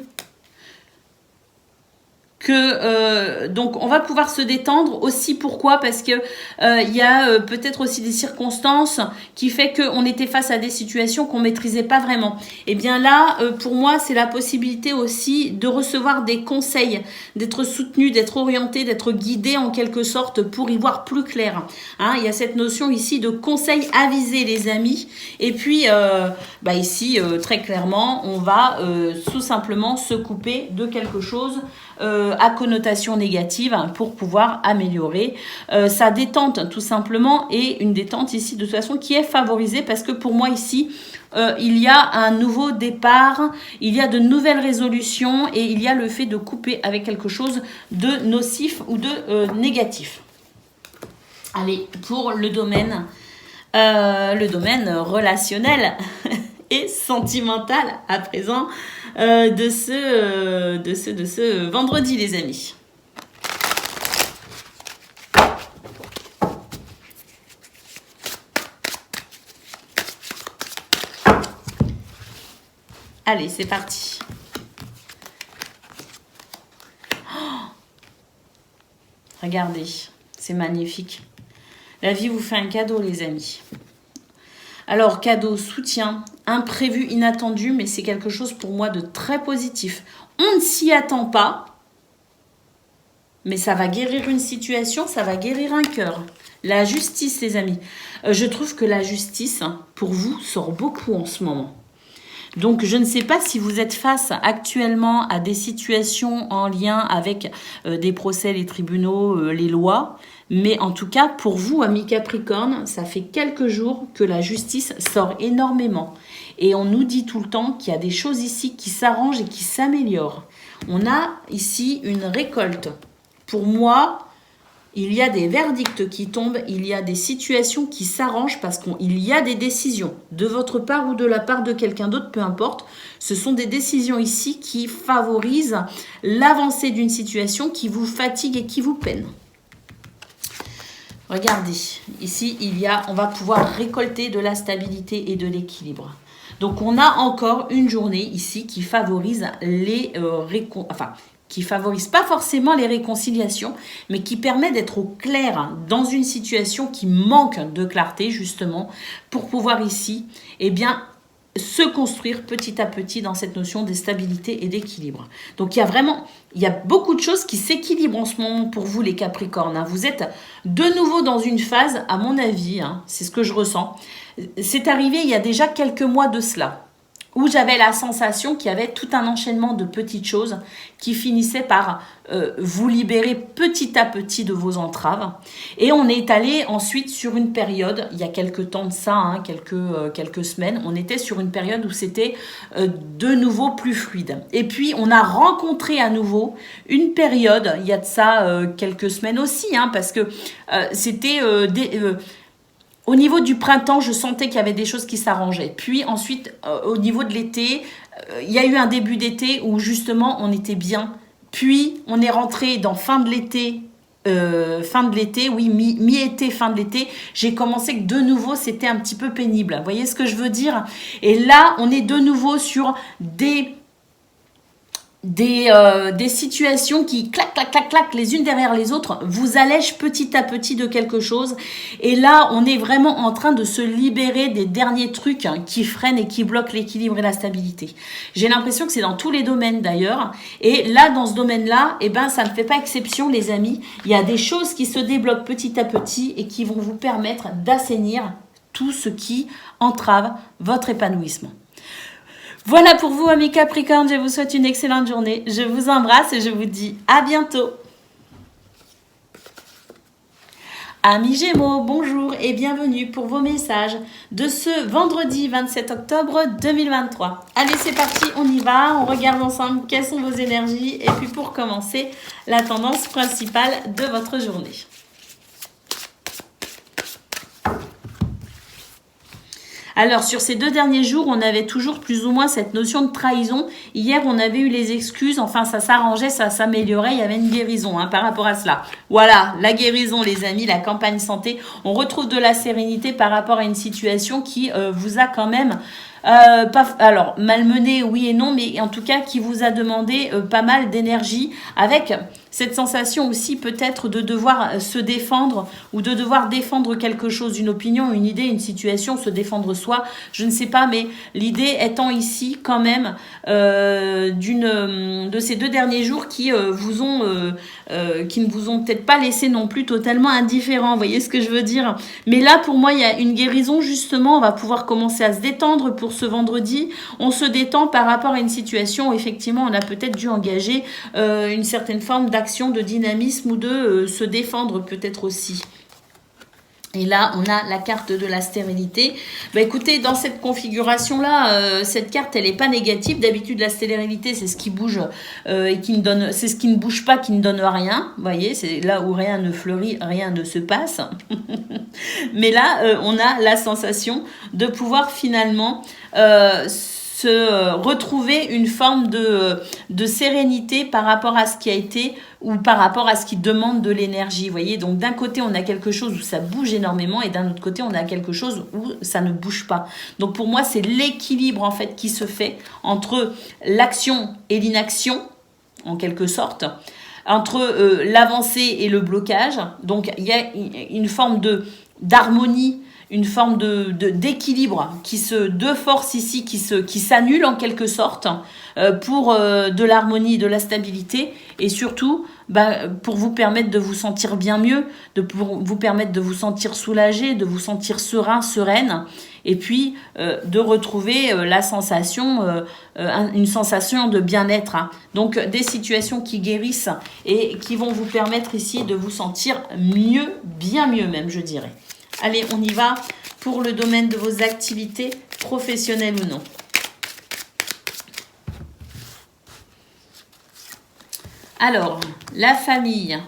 que donc on va pouvoir se détendre aussi. Pourquoi? Parce que il y a peut-être aussi des circonstances qui fait qu'on était face à des situations qu'on maîtrisait pas vraiment. Et bien là, pour moi, c'est la possibilité aussi de recevoir des conseils, d'être soutenu, d'être orienté, d'être guidé en quelque sorte pour y voir plus clair. Hein, il y a cette notion ici de conseil avisé, les amis. Et puis ici, très clairement, on va tout simplement se couper de quelque chose à connotation négative pour pouvoir améliorer sa détente tout simplement, et une détente ici de toute façon qui est favorisée parce que pour moi ici il y a un nouveau départ, il y a de nouvelles résolutions et il y a le fait de couper avec quelque chose de nocif ou de négatif. Allez, pour le domaine relationnel et sentimental à présent de ce vendredi, les amis. Allez, c'est parti. Regardez, c'est magnifique. La vie vous fait un cadeau, les amis. Alors, cadeau, soutien, imprévu, inattendu, mais c'est quelque chose pour moi de très positif. On ne s'y attend pas, mais ça va guérir une situation, ça va guérir un cœur. La justice, les amis. Je trouve que la justice, pour vous, sort beaucoup en ce moment. Donc, je ne sais pas si vous êtes face actuellement à des situations en lien avec des procès, les tribunaux, les lois. Mais en tout cas, pour vous, amis Capricorne, ça fait quelques jours que la justice sort énormément. Et on nous dit tout le temps qu'il y a des choses ici qui s'arrangent et qui s'améliorent. On a ici une récolte. Pour moi, il y a des verdicts qui tombent, il y a des situations qui s'arrangent parce qu'il y a des décisions de votre part ou de la part de quelqu'un d'autre, peu importe. Ce sont des décisions ici qui favorisent l'avancée d'une situation qui vous fatigue et qui vous peine. Regardez, ici, on va pouvoir récolter de la stabilité et de l'équilibre. Donc, on a encore une journée ici qui favorise qui favorise pas forcément les réconciliations, mais qui permet d'être au clair dans une situation qui manque de clarté, justement, pour pouvoir ici, se construire petit à petit dans cette notion de stabilité et d'équilibre. Donc il y a beaucoup de choses qui s'équilibrent en ce moment pour vous les Capricornes. Hein. Vous êtes de nouveau dans une phase, à mon avis, hein, c'est ce que je ressens. C'est arrivé il y a déjà quelques mois de cela, où j'avais la sensation qu'il y avait tout un enchaînement de petites choses qui finissaient par vous libérer petit à petit de vos entraves. Et on est allé ensuite sur une période, il y a quelques temps de ça, hein, quelques semaines, on était sur une période où c'était de nouveau plus fluide. Et puis on a rencontré à nouveau une période, il y a de ça quelques semaines aussi, hein, parce que c'était... au niveau du printemps, je sentais qu'il y avait des choses qui s'arrangeaient. Puis ensuite, au niveau de l'été, il y a eu un début d'été où justement on était bien. Puis on est rentré dans fin de l'été, oui, mi-été, fin de l'été. J'ai commencé que de nouveau c'était un petit peu pénible. Vous voyez ce que je veux dire? Et là, on est de nouveau sur des situations qui clac, les unes derrière les autres, vous allègent petit à petit de quelque chose. Et là, on est vraiment en train de se libérer des derniers trucs qui freinent et qui bloquent l'équilibre et la stabilité. J'ai l'impression que c'est dans tous les domaines d'ailleurs. Et là, dans ce domaine-là, eh ben, ça ne fait pas exception, les amis. Il y a des choses qui se débloquent petit à petit et qui vont vous permettre d'assainir tout ce qui entrave votre épanouissement. Voilà pour vous, amis Capricornes, je vous souhaite une excellente journée. Je vous embrasse et je vous dis à bientôt. Amis Gémeaux, bonjour et bienvenue pour vos messages de ce vendredi 27 octobre 2023. Allez, c'est parti, on y va, on regarde ensemble quelles sont vos énergies et puis pour commencer, la tendance principale de votre journée. Alors, sur ces 2 derniers jours, on avait toujours plus ou moins cette notion de trahison. Hier, on avait eu les excuses. Enfin, ça s'arrangeait, ça s'améliorait. Il y avait une guérison par rapport à cela. Voilà, la guérison, les amis, la campagne santé. On retrouve de la sérénité par rapport à une situation qui vous a quand même... alors, malmené, oui et non, mais en tout cas, qui vous a demandé pas mal d'énergie avec... cette sensation aussi peut-être de devoir se défendre ou de devoir défendre quelque chose, une opinion, une idée, une situation, se défendre soi, je ne sais pas, mais l'idée étant ici quand même de ces 2 derniers jours qui ne vous ont peut-être pas laissé non plus totalement indifférent, vous voyez ce que je veux dire? Mais là, pour moi, il y a une guérison justement, on va pouvoir commencer à se détendre pour ce vendredi, on se détend par rapport à une situation où effectivement on a peut-être dû engager une certaine forme d'action, de dynamisme ou de se défendre peut-être aussi. Et là, on a la carte de la stérilité. Bah, écoutez, dans cette configuration-là, cette carte, elle n'est pas négative. D'habitude, la stérilité, c'est ce qui bouge et qui ne donne, c'est ce qui ne bouge pas, qui ne donne rien. Vous voyez, c'est là où rien ne fleurit, rien ne se passe. Mais là, on a la sensation de pouvoir finalement se retrouver une forme de sérénité par rapport à ce qui a été ou par rapport à ce qui demande de l'énergie. Vous voyez, donc d'un côté, on a quelque chose où ça bouge énormément et d'un autre côté, on a quelque chose où ça ne bouge pas. Donc pour moi, c'est l'équilibre en fait qui se fait entre l'action et l'inaction, en quelque sorte, entre l'avancée et le blocage. Donc il y a une forme d'harmonie, une forme d'équilibre de force ici qui s'annule en quelque sorte pour de l'harmonie, de la stabilité et surtout pour vous permettre de vous sentir bien mieux, pour vous permettre de vous sentir soulagé, de vous sentir serein, sereine et puis de retrouver la sensation, une sensation de bien-être. Donc des situations qui guérissent et qui vont vous permettre ici de vous sentir mieux, bien mieux même je dirais. Allez, on y va pour le domaine de vos activités professionnelles ou non. Alors, la famille.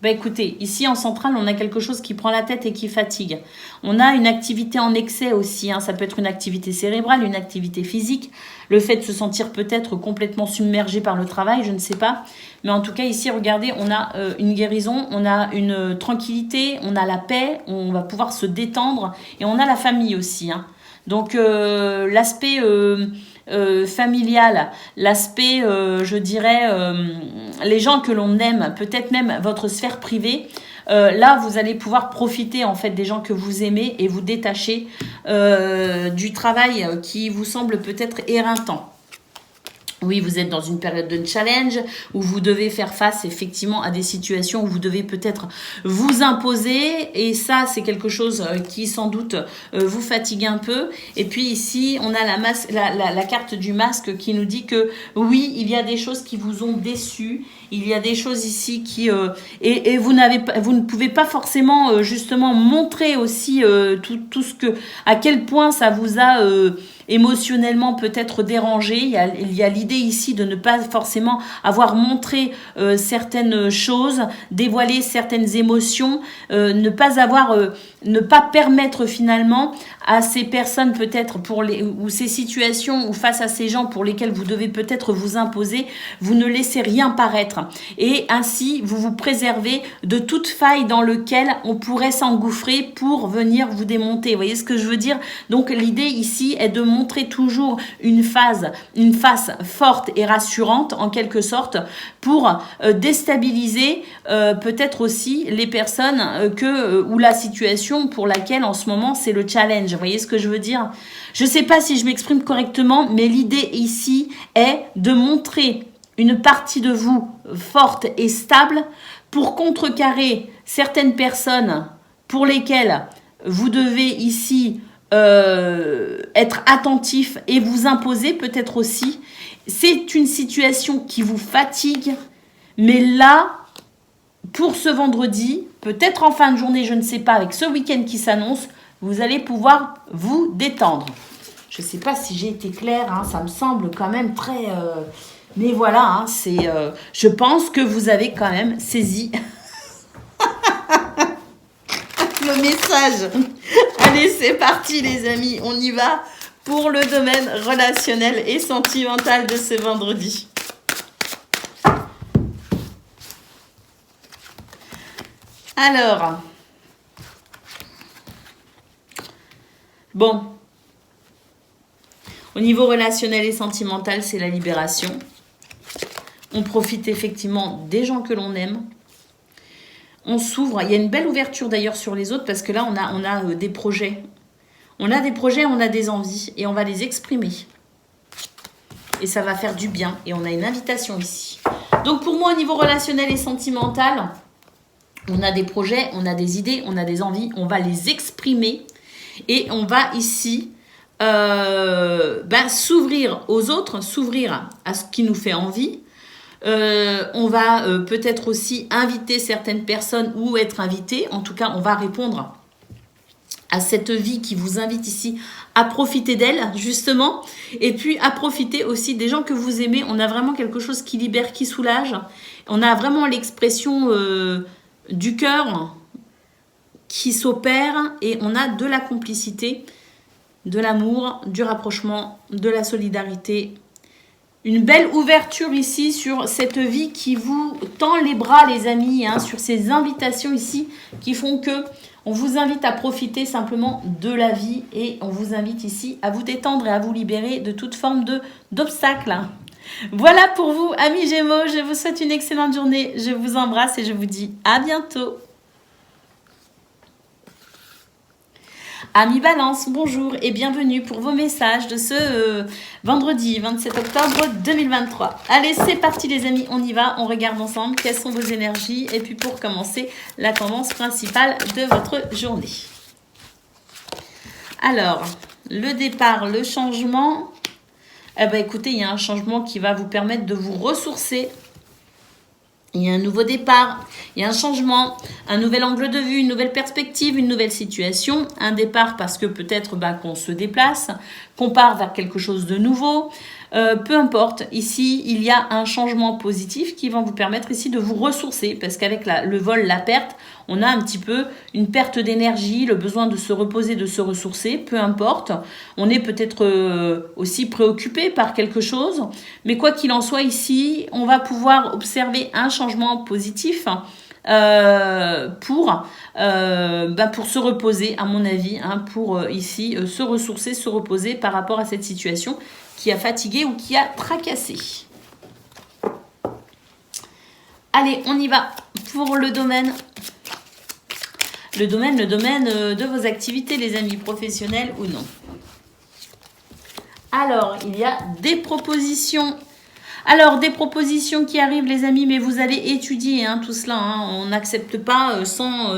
Écoutez, ici en centrale, on a quelque chose qui prend la tête et qui fatigue. On a une activité en excès aussi. Ça peut être une activité cérébrale, une activité physique. Le fait de se sentir peut-être complètement submergé par le travail, je ne sais pas. Mais en tout cas, ici, regardez, on a une guérison, on a une tranquillité, on a la paix, on va pouvoir se détendre. Et on a la famille aussi. Donc, l'aspect familial, l'aspect, je dirais, les gens que l'on aime, peut-être même votre sphère privée, là, vous allez pouvoir profiter en fait des gens que vous aimez et vous détacher du travail qui vous semble peut-être éreintant. Oui, vous êtes dans une période de challenge où vous devez faire face effectivement à des situations où vous devez peut-être vous imposer et ça, c'est quelque chose qui sans doute vous fatigue un peu. Et puis ici, on a la carte du masque qui nous dit que oui, il y a des choses qui vous ont déçu. Il y a des choses ici qui... et vous ne pouvez pas forcément justement montrer aussi tout ce que... à quel point ça vous a... émotionnellement peut-être dérangé. Il y a l'idée ici de ne pas forcément avoir montré certaines choses, dévoilé certaines émotions, ne pas permettre finalement à ces personnes peut-être ou ces situations ou face à ces gens pour lesquels vous devez peut-être vous imposer, vous ne laissez rien paraître et ainsi vous vous préservez de toute faille dans lequel on pourrait s'engouffrer pour venir vous démonter. Vous voyez ce que je veux dire? Donc l'idée ici est de montrer toujours une face forte et rassurante en quelque sorte pour déstabiliser peut-être aussi les personnes ou la situation pour laquelle en ce moment c'est le challenge. Vous voyez ce que je veux dire? Je ne sais pas si je m'exprime correctement, mais l'idée ici est de montrer une partie de vous forte et stable pour contrecarrer certaines personnes pour lesquelles vous devez ici être attentif et vous imposer peut-être aussi. C'est une situation qui vous fatigue, mais là, pour ce vendredi, peut-être en fin de journée, je ne sais pas, avec ce week-end qui s'annonce, vous allez pouvoir vous détendre. Je ne sais pas si j'ai été claire, hein, ça me semble quand même très... mais voilà, hein, je pense que vous avez quand même saisi le message. Allez, c'est parti les amis, on y va pour le domaine relationnel et sentimental de ce vendredi. Alors, bon, au niveau relationnel et sentimental, c'est la libération. On profite effectivement des gens que l'on aime. On s'ouvre. Il y a une belle ouverture d'ailleurs sur les autres parce que là, on a des projets. On a des projets, on a des envies et on va les exprimer. Et ça va faire du bien. Et on a une invitation ici. Donc pour moi, au niveau relationnel et sentimental, on a des projets, on a des idées, on a des envies. On va les exprimer. Et on va ici s'ouvrir aux autres, s'ouvrir à ce qui nous fait envie. On va peut-être aussi inviter certaines personnes ou être invité. En tout cas, on va répondre à cette vie qui vous invite ici à profiter d'elle, justement. Et puis, à profiter aussi des gens que vous aimez. On a vraiment quelque chose qui libère, qui soulage. On a vraiment l'expression du cœur qui s'opère. Et on a de la complicité, de l'amour, du rapprochement, de la solidarité. Une belle ouverture ici sur cette vie qui vous tend les bras, les amis, hein, sur ces invitations ici qui font que on vous invite à profiter simplement de la vie et on vous invite ici à vous détendre et à vous libérer de toute forme d'obstacles. Voilà pour vous, amis Gémeaux. Je vous souhaite une excellente journée. Je vous embrasse et je vous dis à bientôt. Amis Balance, bonjour et bienvenue pour vos messages de ce vendredi 27 octobre 2023. Allez, c'est parti les amis, on y va, on regarde ensemble quelles sont vos énergies et puis pour commencer, la tendance principale de votre journée. Alors, le départ, le changement, écoutez, il y a un changement qui va vous permettre de vous ressourcer. Il y a un nouveau départ, il y a un changement, un nouvel angle de vue, une nouvelle perspective, une nouvelle situation. Un départ parce que peut-être qu'on se déplace, qu'on part vers quelque chose de nouveau. Peu importe, ici, il y a un changement positif qui va vous permettre ici de vous ressourcer parce qu'avec le vol, la perte, on a un petit peu une perte d'énergie, le besoin de se reposer, de se ressourcer, peu importe. On est peut-être aussi préoccupé par quelque chose, mais quoi qu'il en soit ici, on va pouvoir observer un changement positif pour se reposer, à mon avis, hein, pour ici se ressourcer, se reposer par rapport à cette situation qui a fatigué ou qui a tracassé. Allez, on y va pour le domaine. Le domaine de vos activités, les amis, professionnels ou non. Alors, il y a des propositions. Alors, des propositions qui arrivent, les amis, mais vous allez étudier hein, tout cela. Hein. On n'accepte pas sans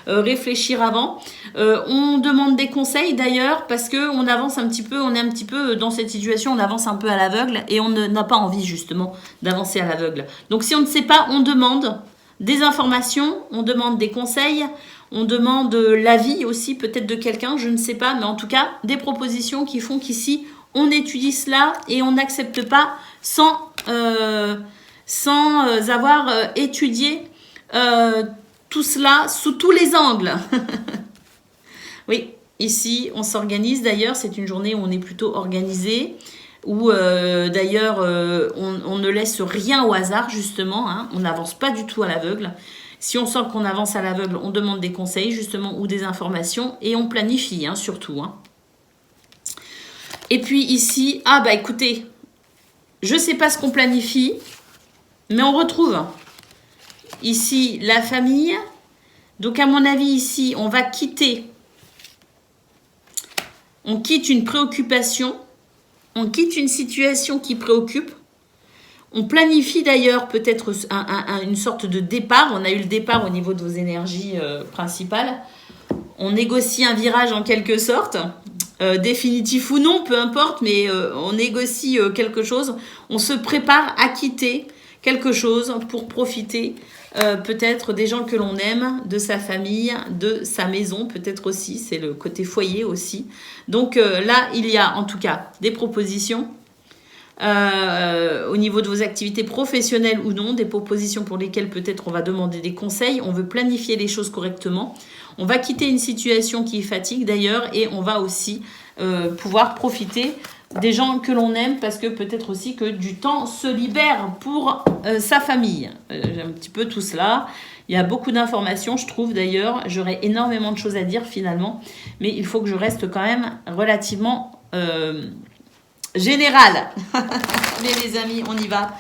réfléchir avant. On demande des conseils d'ailleurs parce qu'on avance un petit peu, on est un petit peu dans cette situation, on avance un peu à l'aveugle et on n'a pas envie justement d'avancer à l'aveugle. Donc, si on ne sait pas, on demande des informations, on demande des conseils, on demande l'avis aussi peut-être de quelqu'un, je ne sais pas, mais en tout cas, des propositions qui font qu'ici, on étudie cela et on n'accepte pas sans avoir étudié tout cela sous tous les angles. Oui, ici, on s'organise. D'ailleurs, c'est une journée où on est plutôt organisé, où d'ailleurs, on ne laisse rien au hasard, justement. Hein, on n'avance pas du tout à l'aveugle. Si on sent qu'on avance à l'aveugle, on demande des conseils, justement, ou des informations, et on planifie, hein, surtout. Hein. Et puis ici, ah bah écoutez, je ne sais pas ce qu'on planifie, mais on retrouve ici la famille. Donc à mon avis ici, on quitte une préoccupation, on quitte une situation qui préoccupe. On planifie d'ailleurs peut-être une sorte de départ. On a eu le départ au niveau de vos énergies principales. On négocie un virage en quelque sorte. Définitif ou non, peu importe, mais on négocie quelque chose, on se prépare à quitter quelque chose pour profiter peut-être des gens que l'on aime, de sa famille, de sa maison, peut-être aussi, c'est le côté foyer aussi. Donc là, il y a en tout cas des propositions au niveau de vos activités professionnelles ou non, des propositions pour lesquelles peut-être on va demander des conseils, on veut planifier les choses correctement. On va quitter une situation qui fatigue d'ailleurs et on va aussi pouvoir profiter des gens que l'on aime parce que peut-être aussi que du temps se libère pour sa famille. J'ai un petit peu tout cela. Il y a beaucoup d'informations, je trouve d'ailleurs. J'aurais énormément de choses à dire finalement, mais il faut que je reste quand même relativement générale. Mais les amis, on y va.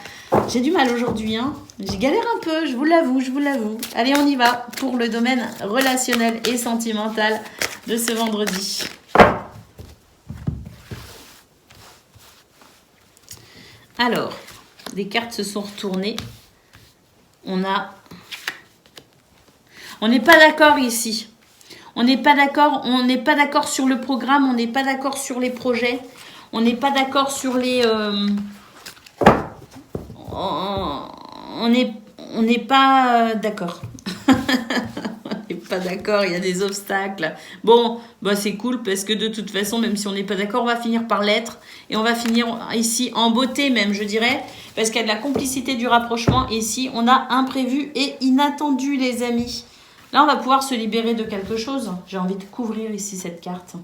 J'ai du mal aujourd'hui, hein. J'y galère un peu, je vous l'avoue. Allez, on y va pour le domaine relationnel et sentimental de ce vendredi. Alors, les cartes se sont retournées. On n'est pas d'accord ici. On n'est pas d'accord sur le programme, on n'est pas d'accord sur les projets, on n'est pas d'accord sur les... on n'est pas d'accord. On n'est pas d'accord, il y a des obstacles. Bon, bah c'est cool parce que de toute façon, même si on n'est pas d'accord, on va finir par l'être. Et on va finir ici en beauté même, je dirais. Parce qu'il y a de la complicité, du rapprochement. Et ici, on a imprévu et inattendu, les amis. Là, on va pouvoir se libérer de quelque chose. J'ai envie de couvrir ici cette carte.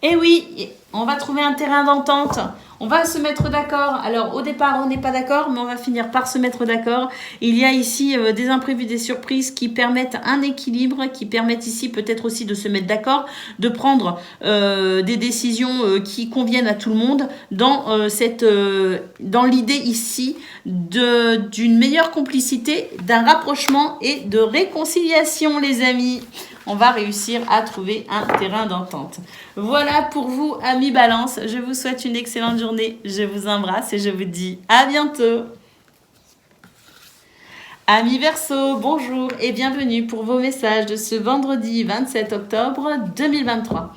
Et oui, on va trouver un terrain d'entente. On va se mettre d'accord. Alors, au départ, on n'est pas d'accord, mais on va finir par se mettre d'accord. Il y a ici des imprévus, des surprises qui permettent un équilibre, qui permettent ici peut-être aussi de se mettre d'accord, de prendre des décisions qui conviennent à tout le monde dans l'idée ici d'une meilleure complicité, d'un rapprochement et de réconciliation, les amis. On va réussir à trouver un terrain d'entente. Voilà pour vous, amis Balance. Je vous souhaite une excellente journée. Je vous embrasse et je vous dis à bientôt. Amis Verseau, bonjour et bienvenue pour vos messages de ce vendredi 27 octobre 2023.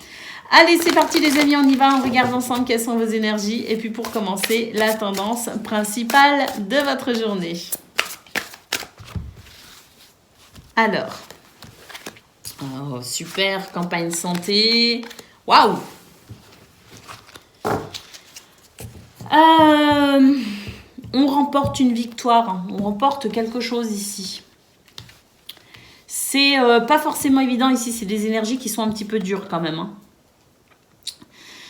Allez, c'est parti les amis, on y va. On regarde ensemble quelles sont vos énergies. Et puis pour commencer, la tendance principale de votre journée. Alors... oh, super, campagne santé. Waouh! On remporte une victoire, on remporte quelque chose ici. C'est pas forcément évident ici, c'est des énergies qui sont un petit peu dures quand même. Hein.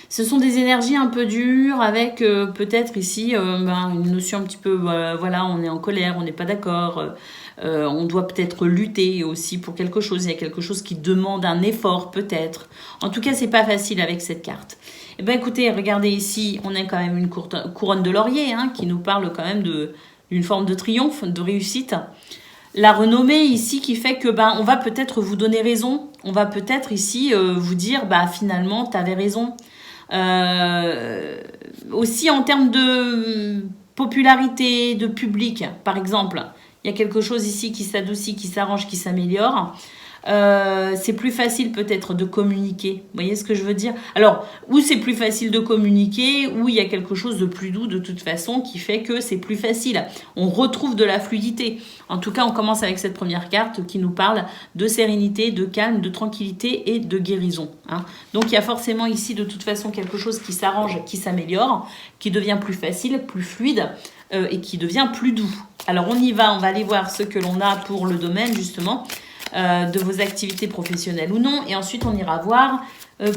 Ce sont des énergies un peu dures avec peut-être ici une notion un petit peu, voilà, on est en colère, on n'est pas d'accord. On doit peut-être lutter aussi pour quelque chose. Il y a quelque chose qui demande un effort peut-être. En tout cas, c'est pas facile avec cette carte. Eh bien, écoutez, regardez ici, on a quand même une couronne de laurier hein, qui nous parle quand même d'une forme de triomphe, de réussite. La renommée ici qui fait que on va peut-être vous donner raison. On va peut-être ici vous dire finalement, tu avais raison. Aussi en termes de popularité, de public, par exemple, il y a quelque chose ici qui s'adoucit, qui s'arrange, qui s'améliore. C'est plus facile peut-être de communiquer. Vous voyez ce que je veux dire? Alors, où c'est plus facile de communiquer, où il y a quelque chose de plus doux de toute façon qui fait que c'est plus facile. On retrouve de la fluidité. En tout cas, on commence avec cette première carte qui nous parle de sérénité, de calme, de tranquillité et de guérison. Hein. Donc, il y a forcément ici de toute façon quelque chose qui s'arrange, qui s'améliore, qui devient plus facile, plus fluide et qui devient plus doux. Alors, on y va, on va aller voir ce que l'on a pour le domaine justement. De vos activités professionnelles ou non. Et ensuite, on ira voir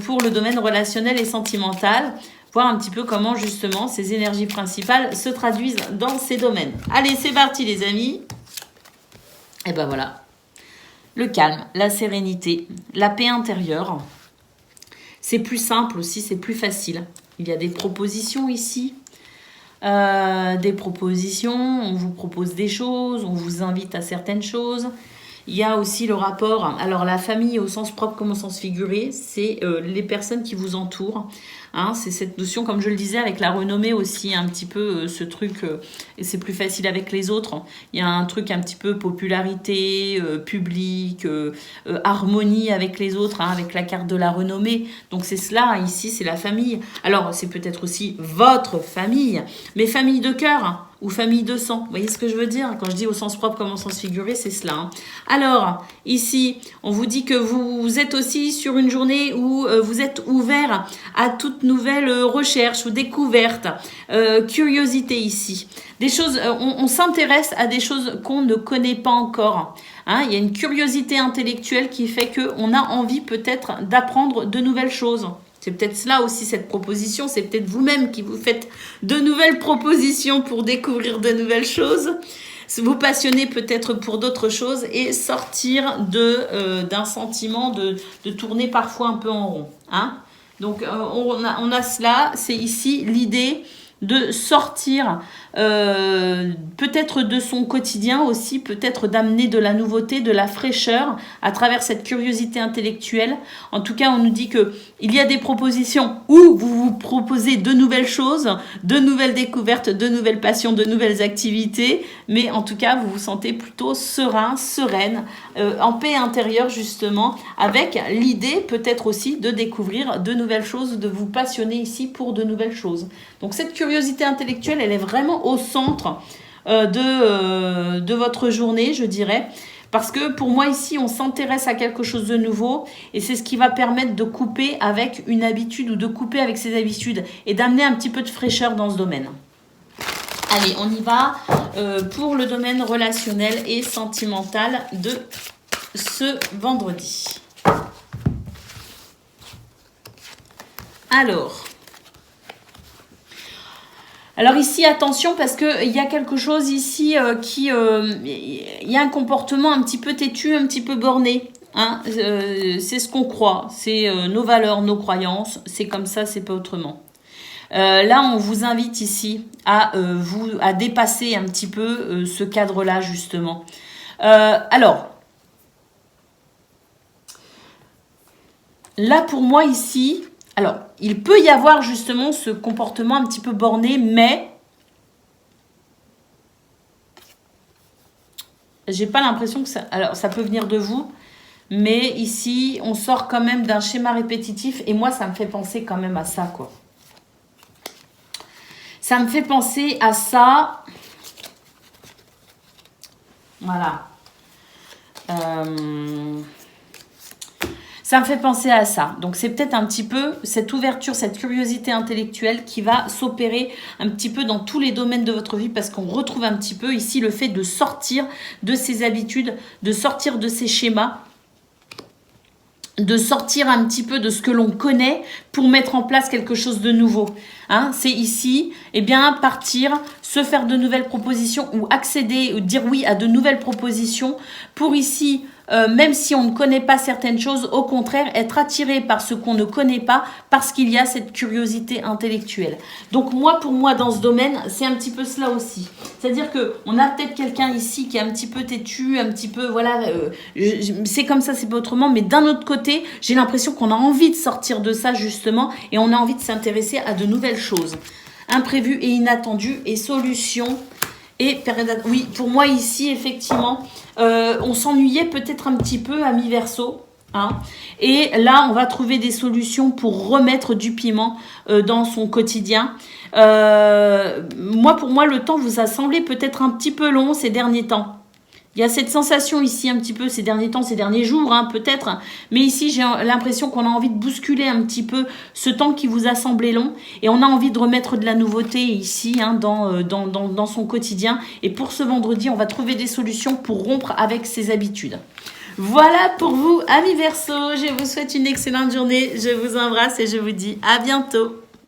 pour le domaine relationnel et sentimental, voir un petit peu comment justement ces énergies principales se traduisent dans ces domaines. Allez, c'est parti les amis. Et ben voilà. Le calme, la sérénité, la paix intérieure. C'est plus simple aussi, c'est plus facile. Il y a des propositions ici. Des propositions, on vous propose des choses, on vous invite à certaines choses. Il y a aussi le rapport, alors la famille au sens propre comme au sens figuré, c'est les personnes qui vous entourent. Hein, c'est cette notion, comme je le disais, avec la renommée aussi, un petit peu ce truc, et c'est plus facile avec les autres. Il y a un truc un petit peu popularité, public, harmonie avec les autres, hein, avec la carte de la renommée. Donc c'est cela, ici, c'est la famille. Alors c'est peut-être aussi votre famille, mais famille de cœur, hein, ou famille de sang. Vous voyez ce que je veux dire? Quand je dis au sens propre comme au sens figuré, c'est cela. Hein. Alors, ici, on vous dit que vous êtes aussi sur une journée où vous êtes ouvert à toute nouvelle recherche ou découverte, curiosité ici. Des choses, on s'intéresse à des choses qu'on ne connaît pas encore. Hein. Il y a une curiosité intellectuelle qui fait qu'on a envie peut-être d'apprendre de nouvelles choses. C'est peut-être cela aussi, cette proposition. C'est peut-être vous-même qui vous faites de nouvelles propositions pour découvrir de nouvelles choses. Vous passionnez peut-être pour d'autres choses et sortir d'un sentiment de tourner parfois un peu en rond. Hein. Donc, on a cela. C'est ici l'idée de sortir peut-être de son quotidien aussi, peut-être d'amener de la nouveauté, de la fraîcheur à travers cette curiosité intellectuelle. En tout cas, on nous dit que il y a des propositions où vous vous proposez de nouvelles choses, de nouvelles découvertes, de nouvelles passions, de nouvelles activités, mais en tout cas, vous vous sentez plutôt serein, sereine, en paix intérieure justement, avec l'idée peut-être aussi de découvrir de nouvelles choses, de vous passionner ici pour de nouvelles choses. Donc cette curiosité intellectuelle, elle est vraiment au centre de votre journée, je dirais. Parce que pour moi ici, on s'intéresse à quelque chose de nouveau et c'est ce qui va permettre de couper avec une habitude ou de couper avec ses habitudes et d'amener un petit peu de fraîcheur dans ce domaine. Allez, on y va pour le domaine relationnel et sentimental de ce vendredi. Alors ici, attention, parce qu'il y a quelque chose ici il y a un comportement un petit peu têtu, un petit peu borné. Hein, c'est ce qu'on croit, c'est nos valeurs, nos croyances, c'est comme ça, c'est pas autrement. Là, on vous invite ici à dépasser un petit peu ce cadre-là, justement. Alors, là, pour moi, ici... Alors, il peut y avoir justement ce comportement un petit peu borné, mais j'ai pas l'impression que ça... Alors, ça peut venir de vous, mais ici, on sort quand même d'un schéma répétitif et moi, ça me fait penser quand même à ça, quoi. Ça me fait penser à ça. Voilà. Ça me fait penser à ça. Donc, c'est peut-être un petit peu cette ouverture, cette curiosité intellectuelle qui va s'opérer un petit peu dans tous les domaines de votre vie parce qu'on retrouve un petit peu ici le fait de sortir de ses habitudes, de sortir de ses schémas. de sortir un petit peu de ce que l'on connaît pour mettre en place quelque chose de nouveau. Hein, c'est ici, eh bien, partir, se faire de nouvelles propositions ou accéder, ou dire oui à de nouvelles propositions pour ici, même si on ne connaît pas certaines choses, au contraire, être attiré par ce qu'on ne connaît pas parce qu'il y a cette curiosité intellectuelle. Donc moi, pour moi, dans ce domaine, c'est un petit peu cela aussi. C'est-à-dire qu'on a peut-être quelqu'un ici qui est un petit peu têtu, un petit peu, voilà, c'est comme ça, c'est pas autrement, mais d'un autre côté, j'ai l'impression qu'on a envie de sortir de ça, justement, et on a envie de s'intéresser à de nouvelles choses. Imprévues et inattendues et solutions et période. Oui, pour moi ici, effectivement, on s'ennuyait peut-être un petit peu à mi-verso. Hein, et là, on va trouver des solutions pour remettre du piment dans son quotidien. Pour moi, le temps vous a semblé peut-être un petit peu long ces derniers temps. Il y a cette sensation ici un petit peu ces derniers temps, ces derniers jours, hein, peut-être. Mais ici, j'ai l'impression qu'on a envie de bousculer un petit peu ce temps qui vous a semblé long. Et on a envie de remettre de la nouveauté ici, hein, dans son quotidien. Et pour ce vendredi, on va trouver des solutions pour rompre avec ses habitudes. Voilà pour vous, amis Verseaux. Je vous souhaite une excellente journée. Je vous embrasse et je vous dis à bientôt.